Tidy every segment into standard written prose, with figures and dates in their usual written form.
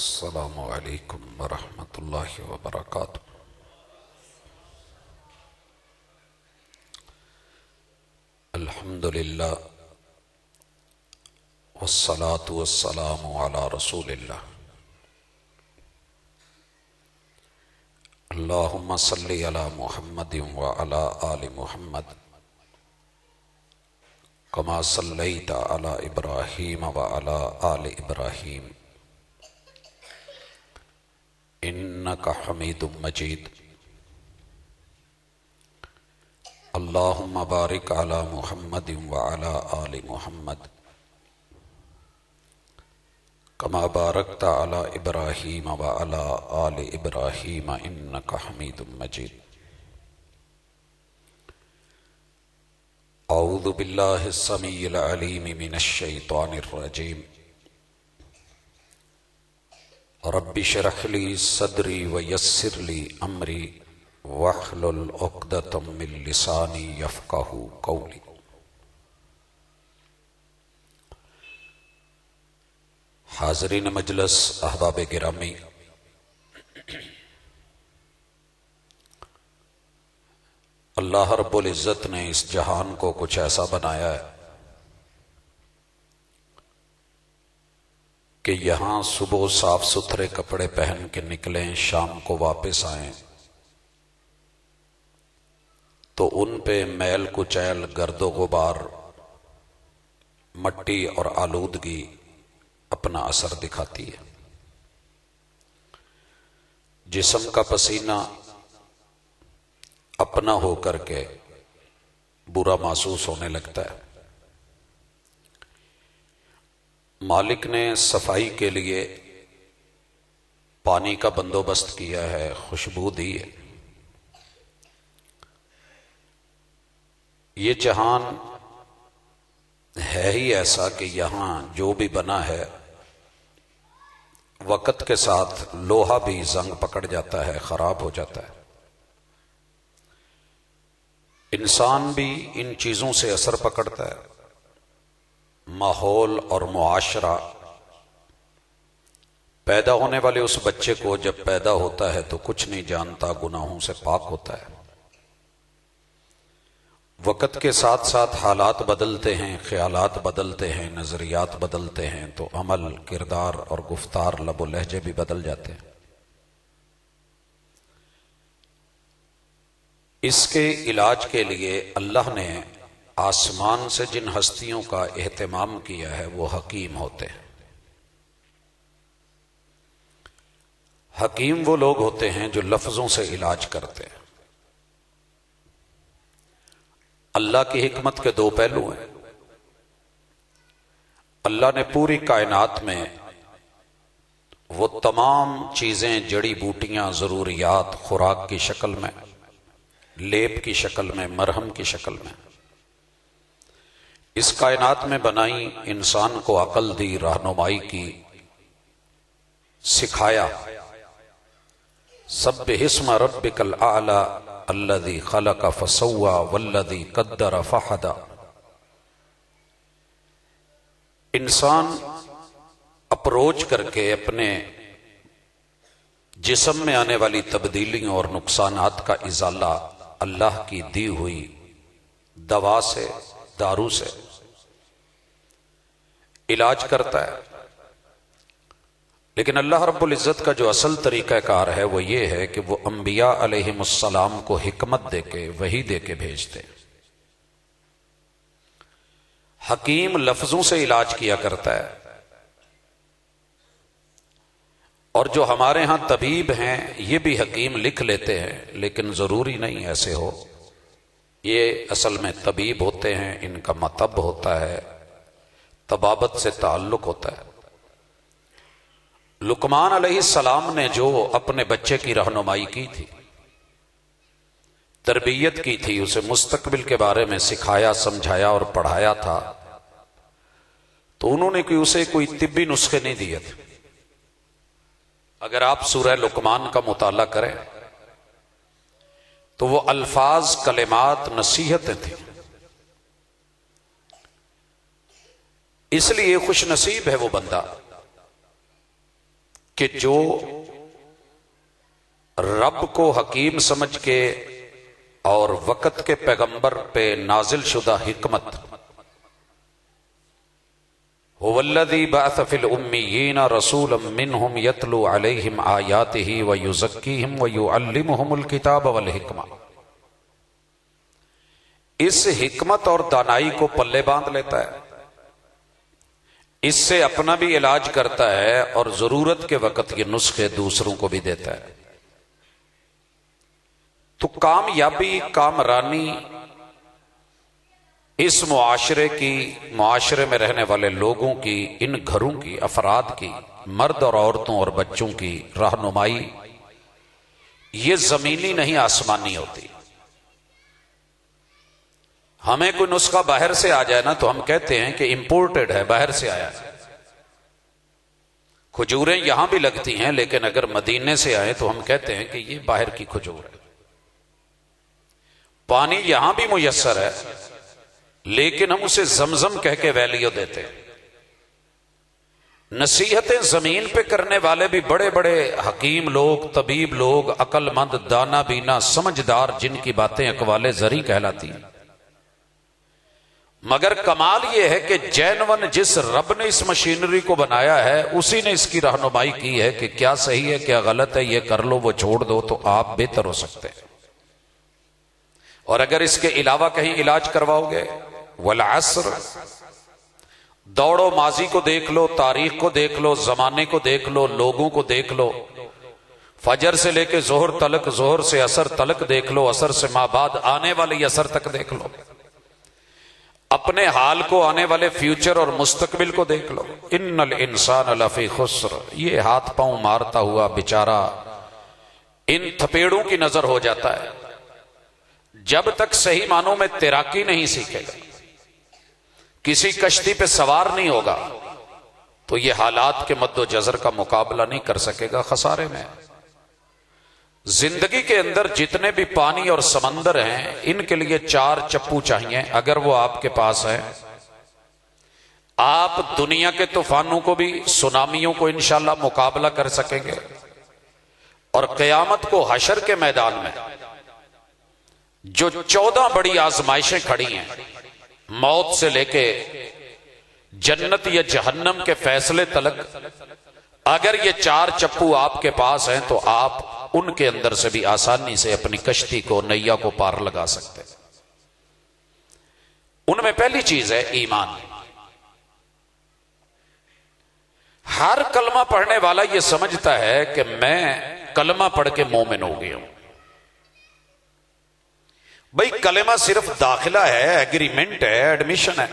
السلام علیکم ورحمۃ اللہ وبرکاتہ۔ الحمد للہ والصلاة والسلام علی رسول اللہ۔ اللہم صلی علی محمد وعلی آل محمد کما صلیت علی ابراہیم وعلی آل ابراہیم انک حمید مجید۔ اللہم بارک علی محمد وعلی آل محمد کما بارکت علی ابراہیم وعلی آل ابراہیم انک حمید مجید۔ اعوذ باللہ السمیع العلیم من الشیطان الرجیم۔ رب اشرح لی صدری ویسر لی امری واحلل عقدۃ من لسانی یفقہوا قولی۔ حاضرین مجلس، احباب گرامی، اللہ رب العزت نے اس جہان کو کچھ ایسا بنایا ہے کہ یہاں صبح صاف ستھرے کپڑے پہن کے نکلیں، شام کو واپس آئیں تو ان پہ میل کچیل، گرد و غبار، مٹی اور آلودگی اپنا اثر دکھاتی ہے۔ جسم کا پسینہ اپنا ہو کر کے برا محسوس ہونے لگتا ہے۔ مالک نے صفائی کے لیے پانی کا بندوبست کیا ہے، خوشبو دی ہے۔ یہ جہان ہے ہی ایسا کہ یہاں جو بھی بنا ہے وقت کے ساتھ لوہا بھی زنگ پکڑ جاتا ہے، خراب ہو جاتا ہے۔ انسان بھی ان چیزوں سے اثر پکڑتا ہے۔ ماحول اور معاشرہ پیدا ہونے والے اس بچے کو جب پیدا ہوتا ہے تو کچھ نہیں جانتا، گناہوں سے پاک ہوتا ہے۔ وقت کے ساتھ ساتھ حالات بدلتے ہیں، خیالات بدلتے ہیں، نظریات بدلتے ہیں تو عمل، کردار اور گفتار، لب و لہجے بھی بدل جاتے ہیں۔ اس کے علاج کے لیے اللہ نے آسمان سے جن ہستیوں کا اہتمام کیا ہے وہ حکیم ہوتے ہیں۔ حکیم وہ لوگ ہوتے ہیں جو لفظوں سے علاج کرتے ہیں۔ اللہ کی حکمت کے دو پہلو ہیں۔ اللہ نے پوری کائنات میں وہ تمام چیزیں، جڑی بوٹیاں، ضروریات، خوراک کی شکل میں، لیپ کی شکل میں، مرہم کی شکل میں اس کائنات میں بنائی، انسان کو عقل دی، رہنمائی کی، سکھایا۔ سبح اسم ربک الاعلی الذی خلق فسوی والذی قدر فہدی۔ انسان اپروچ کر کے اپنے جسم میں آنے والی تبدیلیوں اور نقصانات کا ازالہ اللہ کی دی ہوئی دوا سے، دارو سے علاج کرتا ہے۔ لیکن اللہ رب العزت کا جو اصل طریقہ کار ہے وہ یہ ہے کہ وہ انبیاء علیہم السلام کو حکمت دے کے، وحی دے کے بھیجتے ہیں۔ حکیم لفظوں سے علاج کیا کرتا ہے، اور جو ہمارے ہاں طبیب ہیں یہ بھی حکیم لکھ لیتے ہیں، لیکن ضروری نہیں ایسے ہو۔ یہ اصل میں طبیب ہوتے ہیں، ان کا مطب ہوتا ہے، طبابت سے تعلق ہوتا ہے۔ لقمان علیہ السلام نے جو اپنے بچے کی رہنمائی کی تھی، تربیت کی تھی، اسے مستقبل کے بارے میں سکھایا، سمجھایا اور پڑھایا تھا، تو انہوں نے اسے کوئی طبی نسخے نہیں دیے تھے۔ اگر آپ سورہ لقمان کا مطالعہ کریں تو وہ الفاظ، کلمات، نصیحتیں تھیں۔ اس لیے خوش نصیب ہے وہ بندہ کہ جو رب کو حکیم سمجھ کے اور وقت کے پیغمبر پہ نازل شدہ حکمت، هو الذی بعث فی الامیین رسولا منہم یتلو علیہم آیاتہ ویزکیہم ویعلمہم الکتاب والحکمہ، اس حکمت اور دانائی کو پلے باندھ لیتا ہے، اس سے اپنا بھی علاج کرتا ہے اور ضرورت کے وقت یہ نسخے دوسروں کو بھی دیتا ہے۔ تو کامیابی، کامرانی اس معاشرے میں رہنے والے لوگوں کی، ان گھروں کی، افراد کی، مرد اور عورتوں اور بچوں کی رہنمائی یہ زمینی نہیں آسمانی ہوتی۔ ہمیں کوئی نسخہ باہر سے آ جائے نا تو ہم کہتے ہیں کہ امپورٹڈ ہے، باہر سے آیا ہے۔ کھجوریں یہاں بھی لگتی ہیں لیکن اگر مدینے سے آئے تو ہم کہتے ہیں کہ یہ باہر کی کھجور ہے۔ پانی یہاں بھی میسر ہے لیکن ہم اسے زمزم کہہ کے ویلیو دیتے ہیں۔ نصیحتیں زمین پہ کرنے والے بھی بڑے بڑے حکیم لوگ، طبیب لوگ، عقل مند، دانا بینا، سمجھدار، جن کی باتیں اقوال زرعی کہلاتی ہیں، مگر کمال یہ ہے کہ جینون جس رب نے اس مشینری کو بنایا ہے اسی نے اس کی رہنمائی کی ہے کہ کیا صحیح ہے، کیا غلط ہے، یہ کر لو، وہ چھوڑ دو، تو آپ بہتر ہو سکتے ہیں۔ اور اگر اس کے علاوہ کہیں علاج کرواؤ گے، والعصر، دوڑو، ماضی کو دیکھ لو، تاریخ کو دیکھ لو، زمانے کو دیکھ لو، لوگوں کو دیکھ لو، فجر سے لے کے ظہر تلک، ظہر سے عصر تلک دیکھ لو، عصر سے ما بعد آنے والی عصر تک دیکھ لو، اپنے حال کو، آنے والے فیوچر اور مستقبل کو دیکھ لو۔ ان الانسان لفی خسر، یہ ہاتھ پاؤں مارتا ہوا بیچارہ ان تھپیڑوں کی نظر ہو جاتا ہے جب تک صحیح معنوں میں تیراکی نہیں سیکھے گا، کسی کشتی پہ سوار نہیں ہوگا تو یہ حالات کے مد و جزر کا مقابلہ نہیں کر سکے گا، خسارے میں۔ زندگی کے اندر جتنے بھی پانی اور سمندر ہیں ان کے لیے 4 چپو چاہیے، اگر وہ آپ کے پاس ہے آپ دنیا کے طوفانوں کو بھی، سونامیوں کو انشاءاللہ مقابلہ کر سکیں گے، اور قیامت کو حشر کے میدان میں جو 14 بڑی آزمائشیں کھڑی ہیں، موت سے لے کے جنت یا جہنم کے فیصلے تلک، اگر یہ 4 چپو آپ کے پاس ہیں تو آپ ان کے اندر سے بھی آسانی سے اپنی کشتی کو، نیا کو پار لگا سکتے ہیں۔ ان میں پہلی چیز ہے ایمان۔ ہر کلمہ پڑھنے والا یہ سمجھتا ہے کہ میں کلمہ پڑھ کے مومن ہو گیا ہوں۔ بھئی کلمہ صرف داخلہ ہے، ایگریمنٹ ہے، ایڈمیشن ہے۔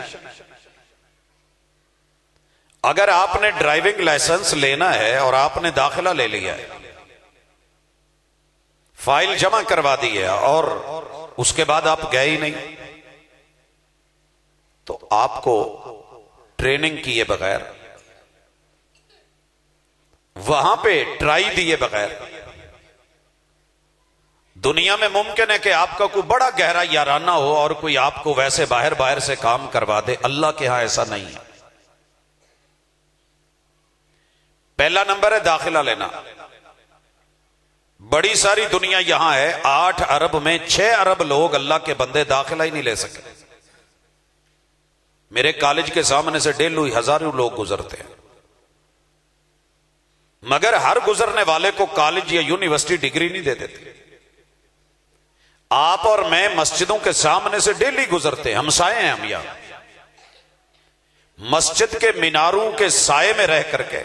اگر آپ نے ڈرائیونگ لائسنس لینا ہے اور آپ نے داخلہ لے لیا ہے، فائل جمع کروا دی ہے اور اس کے بعد آپ گئے ہی نہیں، تو آپ کو ٹریننگ کیے بغیر، وہاں پہ ٹرائی دیے بغیر، دنیا میں ممکن ہے کہ آپ کا کوئی بڑا گہرا یارانہ ہو اور کوئی آپ کو ویسے باہر سے کام کروا دے، اللہ کے ہاں ایسا نہیں ہے۔ پہلا نمبر ہے داخلہ لینا۔ بڑی ساری دنیا یہاں ہے، 8 ارب میں 6 ارب لوگ اللہ کے بندے داخلہ ہی نہیں لے سکے۔ میرے کالج کے سامنے سے ڈیلی ہزاروں لوگ گزرتے ہیں، مگر ہر گزرنے والے کو کالج یا یونیورسٹی ڈگری نہیں دے دیتے۔ آپ اور میں مسجدوں کے سامنے سے ڈیلی گزرتے ہیں، ہمسائے ہیں ہم یہاں، مسجد کے میناروں کے سائے میں رہ کر کے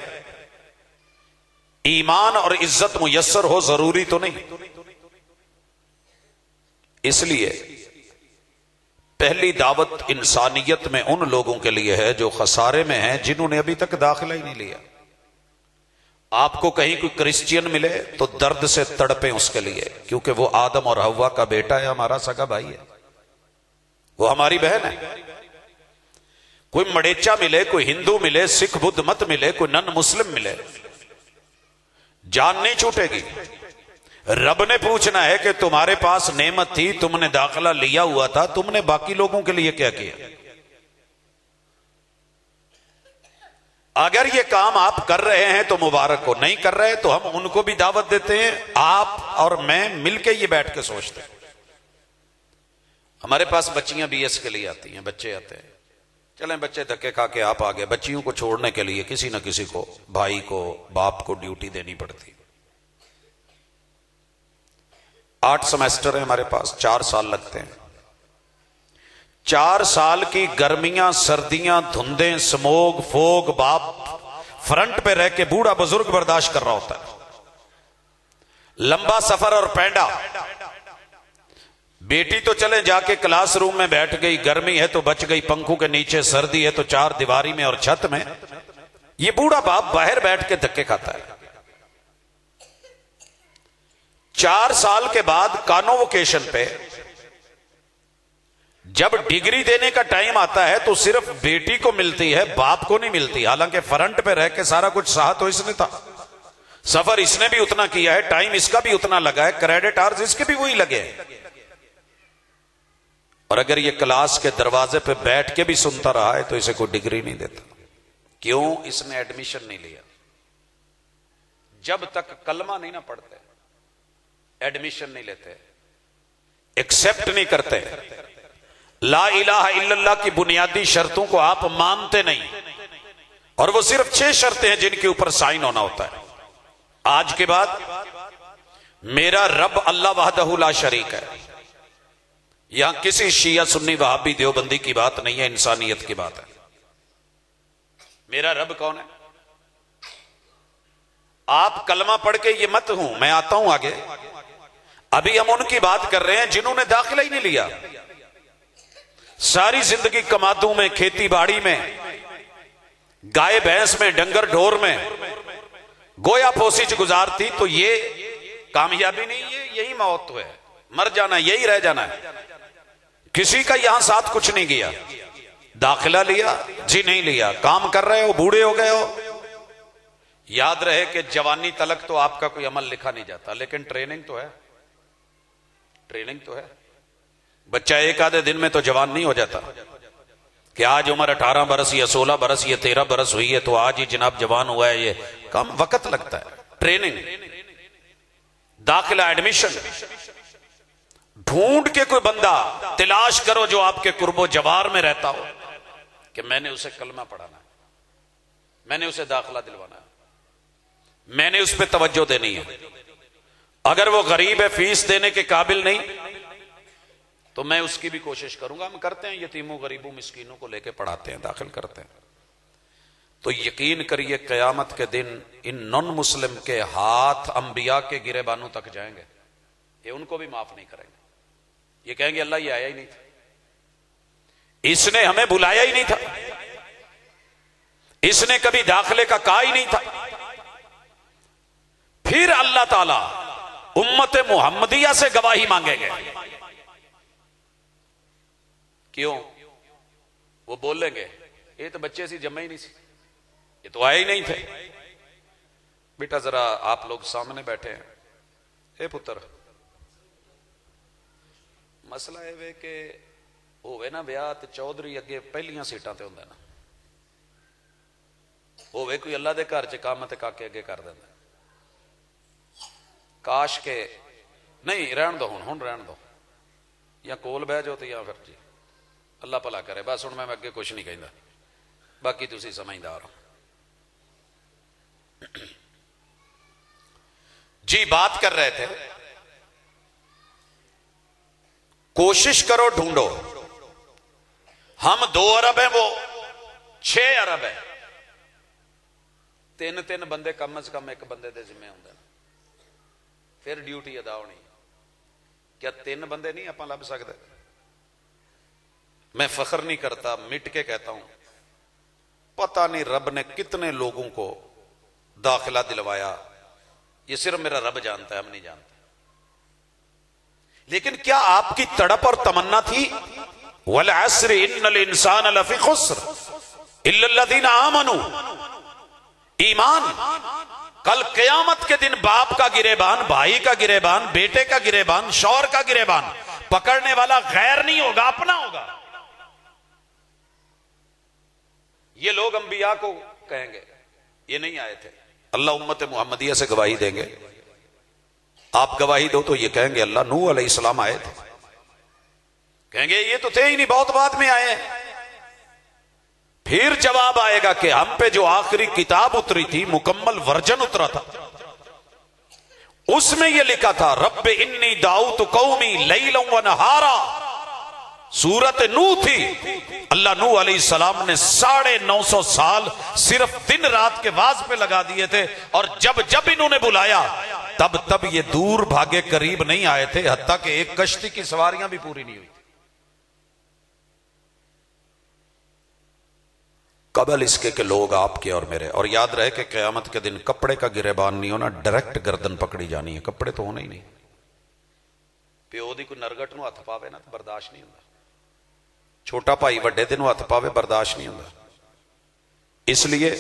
ایمان اور عزت میسر ہو ضروری تو نہیں۔ اس لیے پہلی دعوت انسانیت میں ان لوگوں کے لیے ہے جو خسارے میں ہیں، جنہوں نے ابھی تک داخلہ ہی نہیں لیا۔ آپ کو کہیں کوئی کرسچین ملے تو درد سے تڑپیں اس کے لیے، کیونکہ وہ آدم اور حوا کا بیٹا ہے، ہمارا سگا بھائی ہے، وہ ہماری بہن ہے۔ کوئی مڑیچا ملے، کوئی ہندو ملے، سکھ بدھ مت ملے، کوئی نن مسلم ملے، جان نہیں چھوٹے گی۔ رب نے پوچھنا ہے کہ تمہارے پاس نعمت تھی، تم نے داخلہ لیا ہوا تھا، تم نے باقی لوگوں کے لیے کیا کیا؟ اگر یہ کام آپ کر رہے ہیں تو مبارک ہو، نہیں کر رہے تو ہم ان کو بھی دعوت دیتے ہیں، آپ اور میں مل کے یہ بیٹھ کے سوچتے ہیں۔ ہمارے پاس بچیاں بی ایس کے لیے آتی ہیں، بچے آتے ہیں، چلیں بچے دھکے کھا کے آپ آگے، بچیوں کو چھوڑنے کے لیے کسی نہ کسی کو، بھائی کو، باپ کو ڈیوٹی دینی پڑتی۔ 8 سمیسٹر ہیں ہمارے پاس، 4 سال لگتے ہیں۔ 4 سال کی گرمیاں، سردیاں، دھندیں، سموگ، فوگ، باپ فرنٹ پہ رہ کے بوڑھا بزرگ برداشت کر رہا ہوتا ہے، لمبا سفر اور پینڈا۔ بیٹی تو چلے جا کے کلاس روم میں بیٹھ گئی، گرمی ہے تو بچ گئی پنکھوں کے نیچے، سردی ہے تو 4 دیواری میں اور چھت میں، یہ بوڑھا باپ باہر بیٹھ کے دھکے کھاتا ہے۔ 4 سال کے بعد کانووکیشن پہ جب ڈگری دینے کا ٹائم آتا ہے تو صرف بیٹی کو ملتی ہے، باپ کو نہیں ملتی، حالانکہ فرنٹ پہ رہ کے سارا کچھ سہا تو اس نے تھا، سفر اس نے بھی اتنا کیا ہے، ٹائم اس کا بھی اتنا لگا ہے، کریڈٹ آرز اس کے بھی وہی لگے ہیں۔ اور اگر یہ کلاس کے دروازے پہ بیٹھ کے بھی سنتا رہا ہے تو اسے کوئی ڈگری نہیں دیتا۔ کیوں؟ اس نے ایڈمیشن نہیں لیا۔ جب تک کلمہ نہیں نہ پڑھتے، ایڈمیشن نہیں لیتے، ایکسپٹ نہیں کرتے، لا الہ الا اللہ کی بنیادی شرطوں کو آپ مانتے نہیں، اور وہ صرف 6 شرطیں ہیں جن کے اوپر سائن ہونا ہوتا ہے۔ آج کے بعد میرا رب اللہ وحدہ لا شریک ہے، یہاں کسی شیعہ سنی وہابی دیوبندی کی بات نہیں ہے، انسانیت کی بات ہے۔ میرا رب کون ہے؟ آپ کلمہ پڑھ کے یہ مت ہوں، میں آتا ہوں آگے، ابھی ہم ان کی بات کر رہے ہیں جنہوں نے داخلہ ہی نہیں لیا، ساری زندگی کمادوں میں، کھیتی باڑی میں، گائے بھینس میں، ڈنگر ڈھور میں گویا پوسیچ گزارتی، تو یہ کامیابی نہیں ہے، یہی موت ہے، مر جانا، یہی رہ جانا ہے۔ کسی کا یہاں ساتھ کچھ نہیں کیا، داخلہ لیا جی نہیں لیا، کام کر رہے ہو، بوڑھے ہو گئے ہو، یاد رہے کہ جوانی تلک تو آپ کا کوئی عمل لکھا نہیں جاتا، لیکن ٹریننگ تو ہے، ٹریننگ تو ہے۔ بچہ ایک آدھے دن میں تو جوان نہیں ہو جاتا کہ آج عمر 18 برس یا 16 برس یا 13 برس ہوئی ہے تو آج ہی جناب جوان ہوا ہے، یہ کم وقت لگتا ہے۔ ٹریننگ، داخلہ، ایڈمیشن، ڈھونڈ کے کوئی بندہ تلاش کرو جو آپ کے قرب و جوار میں رہتا ہو کہ میں نے اسے کلمہ پڑھانا ہے، میں نے اسے داخلہ دلوانا ہے، میں نے اس پہ توجہ دینی ہے۔ اگر وہ غریب ہے، فیس دینے کے قابل نہیں، تو میں اس کی بھی کوشش کروں گا۔ ہم کرتے ہیں، یتیموں، غریبوں، مسکینوں کو لے کے پڑھاتے ہیں، داخل کرتے ہیں۔ تو یقین کریے قیامت کے دن ان نان مسلم کے ہاتھ انبیاء کے گریبانوں تک جائیں گے، یہ ان کو بھی معاف نہیں کریں گے، یہ کہیں گے اللہ یہ آیا ہی نہیں تھا، اس نے ہمیں بلایا ہی نہیں تھا، اس نے کبھی داخلے کا کہا ہی نہیں تھا۔ پھر اللہ تعالی امت محمدیہ سے گواہی مانگیں گے۔ کیوں؟ وہ بولیں گے یہ تو بچے سی جمع ہی نہیں سی، یہ تو آئے ہی نہیں تھے۔ بیٹا ذرا آپ لوگ سامنے بیٹھے ہیں، اے پتر، مسئلہ ہے کہ ہوئے نا بیاہ تے چودھری اگے پہلیاں سیٹاں تے ہوندا نا، ہوئے کوئی اللہ دے گھر چ کام تے کاکے اگے کر دیندا، کاش کے نہیں رہن دو، ہن رہن دو، یا کول بہ جاؤ تے یا پھر جی اللہ بھلا کرے، بس ہن میں اگے کچھ نہیں کہندا، باقی تسی سمجھدار ہو۔ جی بات کر رہے تھے، کوشش کرو ڈھونڈو، ہم 2 ارب ہیں، وہ 6 ارب ہے، 3 بندے کم از کم ایک بندے دے ذمہ ہوندے، پھر ڈیوٹی ادا ہونی۔ کیا 3 بندے نہیں آپ لب سکتے؟ میں فخر نہیں کرتا، مٹ کے کہتا ہوں، پتہ نہیں رب نے کتنے لوگوں کو داخلہ دلوایا، یہ صرف میرا رب جانتا ہے، ہم نہیں جانتے۔ لیکن کیا آپ کی تڑپ اور تمنا تھی وَالْعَصْرِ إِنَّ الْإِنسَانَ لَفِي خُسْرٍ إِلَّا الَّذِينَ آمَنُوا، ایمان کل قیامت کے دن باپ کا گریبان، بھائی کا گریبان، بیٹے کا گریبان، شوہر کا گریبان پکڑنے والا غیر نہیں ہوگا، اپنا ہوگا۔ یہ لوگ انبیاء کو کہیں گے یہ نہیں آئے تھے. اللہ امت محمدیہ سے گواہی دیں گے. آپ گواہی دو تو یہ کہیں گے اللہ نوح علیہ السلام آئے تھے. کہیں گے یہ تو تھے ہی نہیں، بہت بعد میں آئے ہیں. پھر جواب آئے گا کہ ہم پہ جو آخری کتاب اتری تھی، مکمل ورژن اترا تھا، اس میں یہ لکھا تھا رب انی دعوت قومی لیلا و نہارا. سورت نوح تھی. اللہ نوح علیہ السلام نے 950 سال صرف دن رات کے واز پہ لگا دیے تھے، اور جب جب انہوں نے بلایا تب یہ دور بھاگے قریب نہیں آئے تھے، حتیٰ کہ ایک کشتی کی سواریاں بھی پوری نہیں ہوئی. قبل اس کے کہ لوگ آپ کے اور میرے. اور یاد رہے کہ قیامت کے دن کپڑے کا گریبان نہیں ہونا، ڈائریکٹ گردن پکڑی جانی ہے. کپڑے تو ہونا ہی نہیں. پیو دی کوئی نرگٹ نو ہاتھ پاوے نا تو برداشت نہیں ہوتا. چھوٹا بھائی وڈے دن ہاتھ پاوے برداشت نہیں ہوتا. اس لیے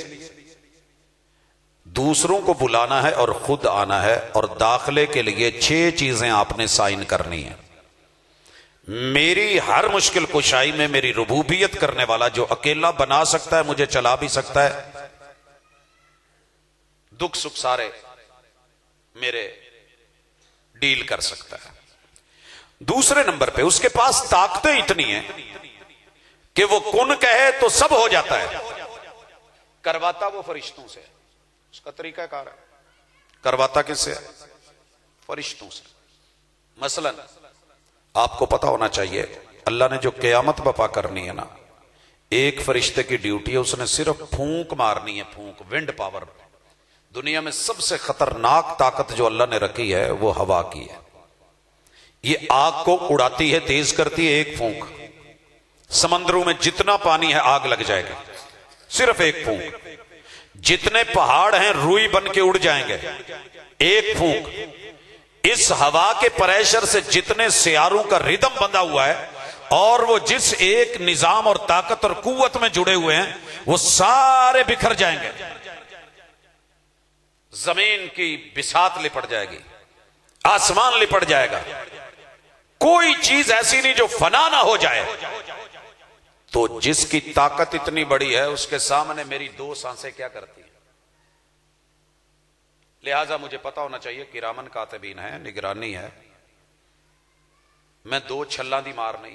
دوسروں کو بلانا ہے اور خود آنا ہے. اور داخلے کے لیے 6 چیزیں آپ نے سائن کرنی ہیں. میری ہر مشکل کشائی میں میری ربوبیت کرنے والا جو اکیلا بنا سکتا ہے، مجھے چلا بھی سکتا ہے، دکھ سکھ سارے میرے ڈیل کر سکتا ہے. دوسرے نمبر پہ اس کے پاس طاقتیں اتنی ہیں کہ وہ کن کہے تو سب ہو جاتا ہے. کرواتا وہ فرشتوں سے. اس کا طریقہ کار ہے. کرواتا کس سے؟ فرشتوں سے. مثلا آپ کو پتا ہونا چاہیے اللہ نے جو قیامت بپا کرنی ہے نا، ایک فرشتے کی ڈیوٹی ہے، اس نے صرف پھونک مارنی ہے. پھونک، ونڈ پاور. دنیا میں سب سے خطرناک طاقت جو اللہ نے رکھی ہے وہ ہوا کی ہے. یہ آگ کو اڑاتی ہے، تیز کرتی ہے. ایک پھونک. سمندروں میں جتنا پانی ہے آگ لگ جائے گی، صرف ایک پھونک. جتنے پہاڑ ہیں روئی بن کے اڑ جائیں گے، ایک پھونک. اس ہوا کے پریشر سے جتنے سیاروں کا ردم بندھا ہوا ہے اور وہ جس ایک نظام اور طاقت اور قوت میں جڑے ہوئے ہیں، وہ سارے بکھر جائیں گے. زمین کی بساط لپٹ جائے گی، آسمان لپٹ جائے گا. کوئی چیز ایسی نہیں جو فنا نہ ہو جائے. تو جس کی طاقت اتنی بڑی ہے اس کے سامنے میری 2 سانسیں کیا کرتی ہیں؟ لہذا مجھے پتا ہونا چاہیے کرامن کاتبین ہے، نگرانی ہے. میں 2 چھلاں دی مار نہیں.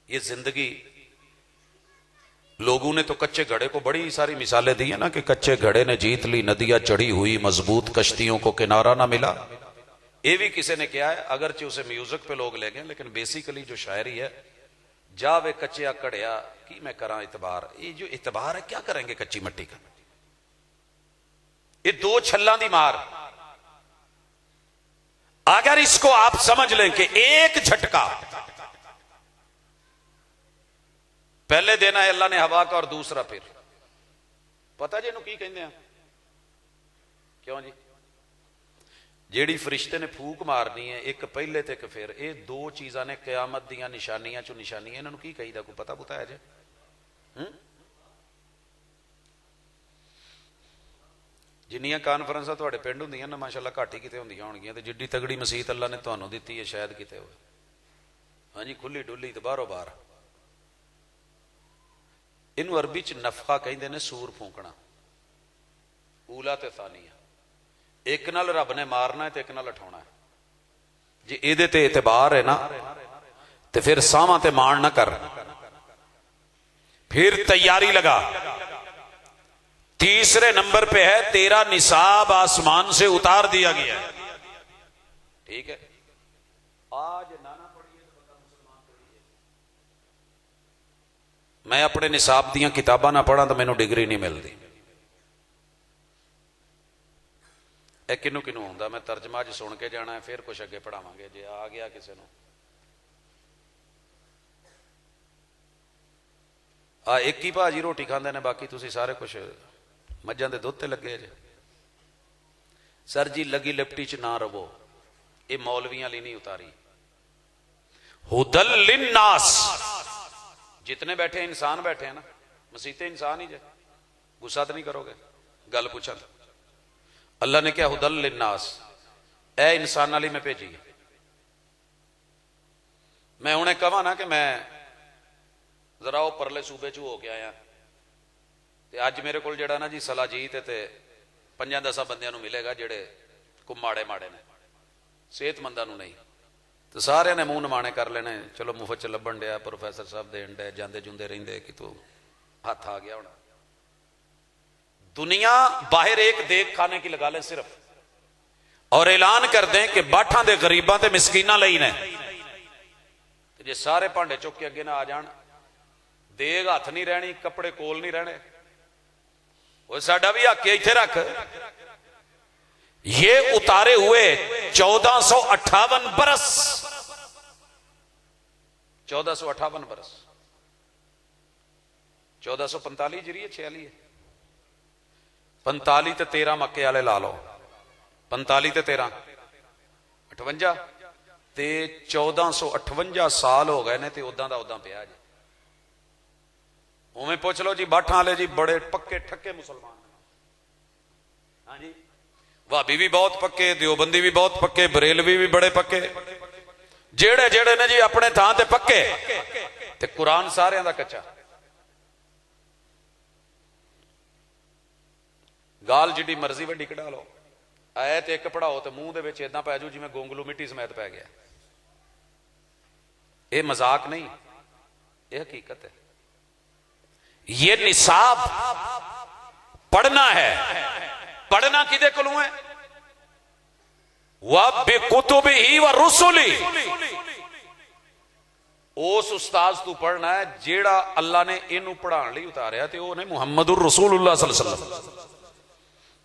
یہ زندگی، لوگوں نے تو کچے گھڑے کو بڑی ساری مثالیں دی ہیں نا کہ کچے گھڑے نے جیت لی ندیاں چڑھی ہوئی، مضبوط کشتیوں کو کنارہ نہ ملا. یہ بھی کسی نے کیا ہے، اگرچہ اسے میوزک پہ لوگ لے گئے، لیکن بیسیکلی جو شاعری ہے، جاوے کچیا کڑیا کی میں کراں اعتبار. یہ جو اعتبار ہے کیا کریں گے کچی مٹی کا؟ یہ 2 چھلاں دی مار. اگر اس کو آپ سمجھ لیں کہ ایک جھٹکا پہلے دینا ہے اللہ نے ہوا کا، اور دوسرا پھر پتا جی کی کہندے ہیں کیوں جی؟ جیڑی فرشتے نے پھوک مارنی ہے، ایک پہلے تے ایک پھر، یہ 2 چیزاں نے قیامت دیاں نشانیاں چو نشانیاں. انہوں کی کہی دا کوئی پتا پتا ہے جی؟ جنیاں کانفرنساں تواڈے پنڈ ہوندیاں نا ماشاءاللہ گھٹ ہی کتے ہوندیاں ہونگیاں، تے جڈی تگڑی مسیت اللہ نے تانوں دتی ہے شاید کتے ہوئے. ہاں جی، کھلی ڈلی تے باہروں باہر. انہوں عربی چ نفخہ کہندے نے، سور پھونکنا. اولا تے ثانیہ. ایک نال رب نے مارنا ہے تے ایک نال اٹھاونا ہے. جی ایدے تے اعتبار ہے نا تے پھر ساواں تے مان نہ کر، پھر تیاری لگا. تیسرے نمبر پہ ہے تیرا نصاب آسمان سے اتار دیا گیا ہے. ٹھیک ہے؟ آج نانا پڑھیے تو بندہ مسلمان پڑھیے. میں اپنے نصاب دیاں کتاباں نہ پڑھا تو مینوں ڈگری نہیں ملتی. اے کنو کنو ہوندا میں ترجمہ اج سن کے جانا ہے، پھر کچھ اگے پڑھاواں گے جے آ گیا کسے نو. ایک ہی بھاجی روٹی کھاندے نے، باقی تسی سارے کچھ مجھاں دے دودھ تے لگے جے. سر جی لگی لپٹی چ نہ رہو، یہ مولویاں لی نہیں اتاری. ہدل للناس. جتنے بیٹھے ہیں انسان بیٹھے ہیں نا، مسیتے انسان ہی جے. غصہ تو نہیں کرو گے؟ گل پوچھا تھا. اللہ نے کیا ہدل للناس، اے انسان علی میں بھیجی. میں انہیں کہا نا کہ میں ذرا وہ پرلے صوبے چ ہو کے آیا، اج میرے کو جڑا نا جی سلاجیت تے 5-10 بندیاں نو ملے گا جڑے کو ماڑے ماڑے نے، صحت منداں نو نہیں، تو سارے نے منہ نمانے کر لینے، چلو مفت چ لبن ڈیا، پروفیسر صاحب دین ڈے، جاندے جوندے رہندے کہ تو ہاتھ آ گیا ہونا۔ دنیا باہر ایک دیگ کھانے کی لگا لے صرف، اور اعلان کر دیں کہ باٹھاں دے غریباں تے مسکیناں لئی نے، جی سارے پانڈے چک کے اگے نہ آ جان، دیگ ہاتھ نہیں رہنی، کپڑے کول نہیں رہنے، وہ ساڈا بھی حق ہے ایتھے رکھ۔ یہ اتارے ہوئے 1458 برس، 1458 برس، 1445 ہجری ہے 46 ہے، 45 تے 13 مکے والے لا لو، 45 تے 13 58 تے 1458 سال ہو گئے نے تے اداں دا اداں پیا جی۔ اوویں پوچھ لو جی باٹھاں والے جی بڑے پکے ٹھکے مسلمان، ہاں جی، بھابی بھی بہت پکے، دیوبندی بھی بہت پکے، بریلوی بھی بڑے پکے، جیڑے جیڑے نے جی اپنے تھان تے پکے، تے قرآن سارے دا کچا۔ گال جڑی مرضی وڈی کڈا لو، آیت ایک پڑھاؤ تے منہ دے وچ اتنا پی جو جویں گونگلو مٹی سمیت پی گیا۔ یہ مذاق نہیں، یہ حقیقت ہے۔ یہ نصاب پڑھنا ہے، پڑھنا کدے کولوں ہے؟ وَبِكُتُبِهِ وَرُسُلِهِ، اس استاذ تو پڑھنا ہے جیڑا اللہ نے اینو پڑھان لئی اتاریا، تے وہ نے محمد الرسول اللہ صلی اللہ علیہ وسلم۔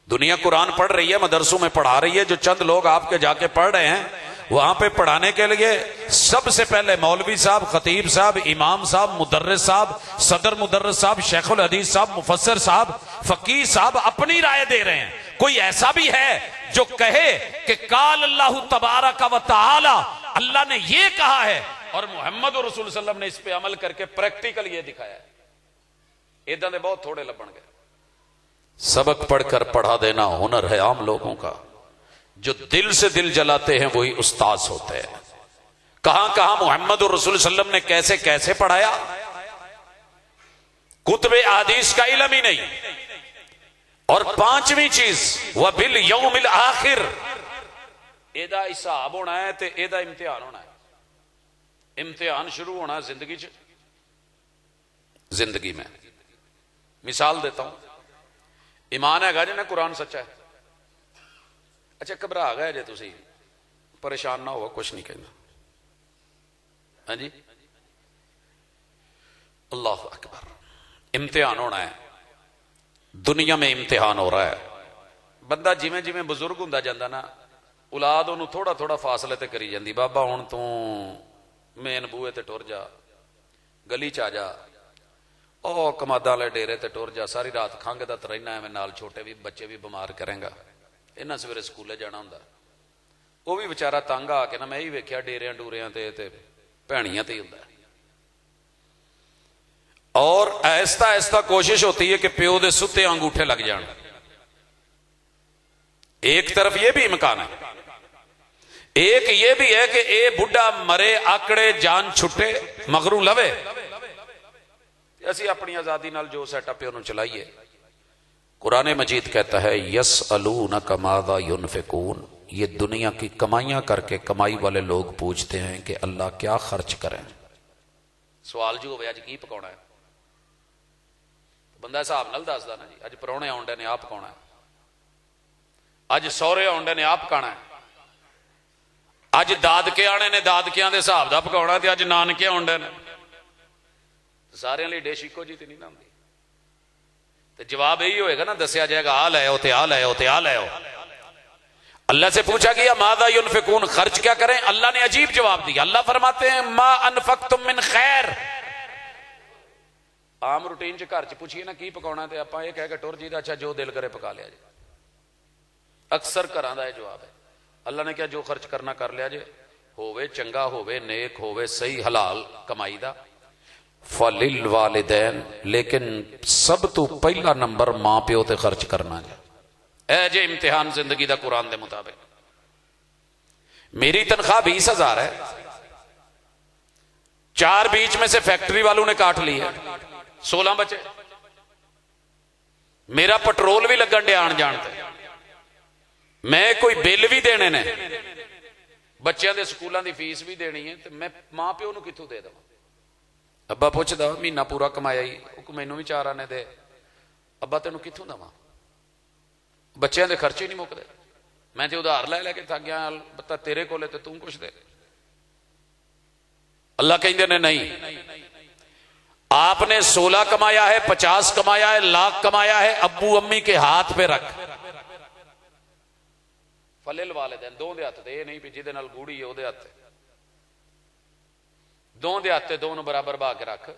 دنیا قرآن پڑھ رہی ہے، مدرسوں میں پڑھا رہی ہے، جو چند لوگ آپ کے جا کے پڑھ رہے ہیں وہاں پہ پڑھانے کے لیے سب سے پہلے مولوی صاحب، خطیب صاحب، امام صاحب، مدرس صاحب، صدر مدرس صاحب، شیخ الحدیث صاحب، مفسر صاحب، فقیہ صاحب اپنی رائے دے رہے ہیں۔ کوئی ایسا بھی ہے جو کہے کہ قال اللہ تبارک و تعالی، اللہ نے یہ کہا ہے اور محمد رسول صلی اللہ علیہ وسلم نے اس پہ عمل کر کے پریکٹیکل یہ دکھایا ہے؟ ادھر دے بہت تھوڑے لبن گئے۔ سبق پڑھ کر پڑھا دینا ہنر ہے عام لوگوں کا، جو دل سے دل جلاتے ہیں وہی استاذ ہوتے ہیں۔ کہاں کہاں محمد الرسول صلی اللہ علیہ وسلم نے کیسے کیسے پڑھایا، کتب احادیث کا علم ہی نہیں۔ اور پانچویں چیز وَبِالْيَوْمِ الْآخِرِ، ایدہ حساب ہونا ہے تے ایدہ امتحان ہونا ہے۔ امتحان شروع ہونا زندگی زندگی میں۔ مثال دیتا ہوں، ایمان ہے گا جی نا قرآن سچا ہے، اچھا گھبرا گئے جی تسی، پریشان نہ ہو، کچھ نہیں کہنا، ہاں جی، اللہ اکبر۔ امتحان ہونا ہے، دنیا میں امتحان ہو رہا ہے۔ بندہ جویں جویں بزرگ ہوندا جاندا نا، اولاد انہوں تھوڑا تھوڑا فاصلے تے کری جاندی، بابا ہن تو مین بوئے تے ٹر جا، گلی چ آ جا، او کماداں والے ڈیرے تے ٹر جا، ساری رات کھنگدا تے رہنا ہے، نال چھوٹے بھی بچے بھی بیمار کریں گا، انہاں سویرے سکولے جانا ہوندا، وہ بھی بیچارہ تنگ آ کے نا، میں ہی ویکھیا ڈیریاں ڈوریاں تے بھینیاں تے ہی ہوندا۔ اور آہستہ آہستہ کوشش ہوتی ہے کہ پیو دے ستے انگوٹھے لگ جان۔ ایک طرف یہ بھی امکان ہے، ایک یہ بھی ہے کہ اے بڈھا مرے آکڑے جان چھٹے مغرو لوے، اسی اپنی آزادی نال جو سیٹ اپ ہے انہوں چلائیے۔ قرآن مجید کہتا ہے یسألونک ماذا ینفقون، یہ دنیا کی کمائیاں کر کے کمائی والے لوگ پوچھتے ہیں کہ اللہ کیا خرچ کریں۔ سوال جو ہوئے اج کی پکاؤنا ہے، بندہ حساب نال دسدا نا جی، اج پرونے آنڈے نے آپ پکاؤنا ہے، اج سورے آنڈے نے آپ پکانا ہے، اج دادکے آنے نے دادکیاں دے حساب دا پکاؤنا تے اج نانکے آنڈے نے، سارے لیے ڈش ایکو جی تے نہیں نہ ہوندی، تے جواب یہی ہوئے گا نا، دسیا جائے گا آ لے آؤ تے آ لے آؤ تے آ لے آؤ۔ اللہ سے پوچھا گیا ماذا ینفقون، خرچ کیا کریں؟ اللہ نے عجیب جواب دیا، اللہ فرماتے ہیں ما انفقتم من خیر۔ عام روٹین چ گھر چ پوچھیے نا کی پکاؤنا تے آپاں یہ کہہ کے ٹر جی دا اچھا جو دل کرے پکا لیا جی، اکثر گھراں دا یہ جواب ہے۔ اللہ نے کیا جو خرچ کرنا کر لیا جے، ہووے چنگا ہووے نیک ہووے صحیح حلال کمائی دا۔ فَلِلْوَالِدَيْنِ، لیکن سب تو پہلا نمبر ماں پیو تے خرچ کرنا جا، اے جے امتحان زندگی دا قرآن دے مطابق۔ میری تنخواہ 20,000 ہے، 4 بیچ میں سے فیکٹری والوں نے کاٹ لی ہے، 16 بچے، میرا پٹرول بھی لگن ڈیا آن جان تے، میں کوئی بل بھی دینے نے، بچیاں دے سکولوں دی فیس بھی دینی ہے، تو میں ماں پیو نو کتوں دے دوں؟ ابا پوچھدا مہینہ پورا کمایا ہی، مینوں بھی 4 آنے دے، ابا تینوں کتوں دواں؟ بچیاں دے خرچے نہیں مکدے، میں تے ادھار لے لے کے تھک گیا، بتا تیرے کولے تے توں کچھ دے۔ اللہ کہندے نے نہیں، آپ نے 16 کمایا ہے، 50 کمایا ہے، لاکھ کمایا ہے، ابو امی کے ہاتھ پہ رکھ، فلل والدین دو دے ہاتھ تے، یہ نہیں بھی جہدے نال گوڑی ہے وہ دے ہاتھ، دو دے ہاتھ دونوں برابر بھا کے رکھ۔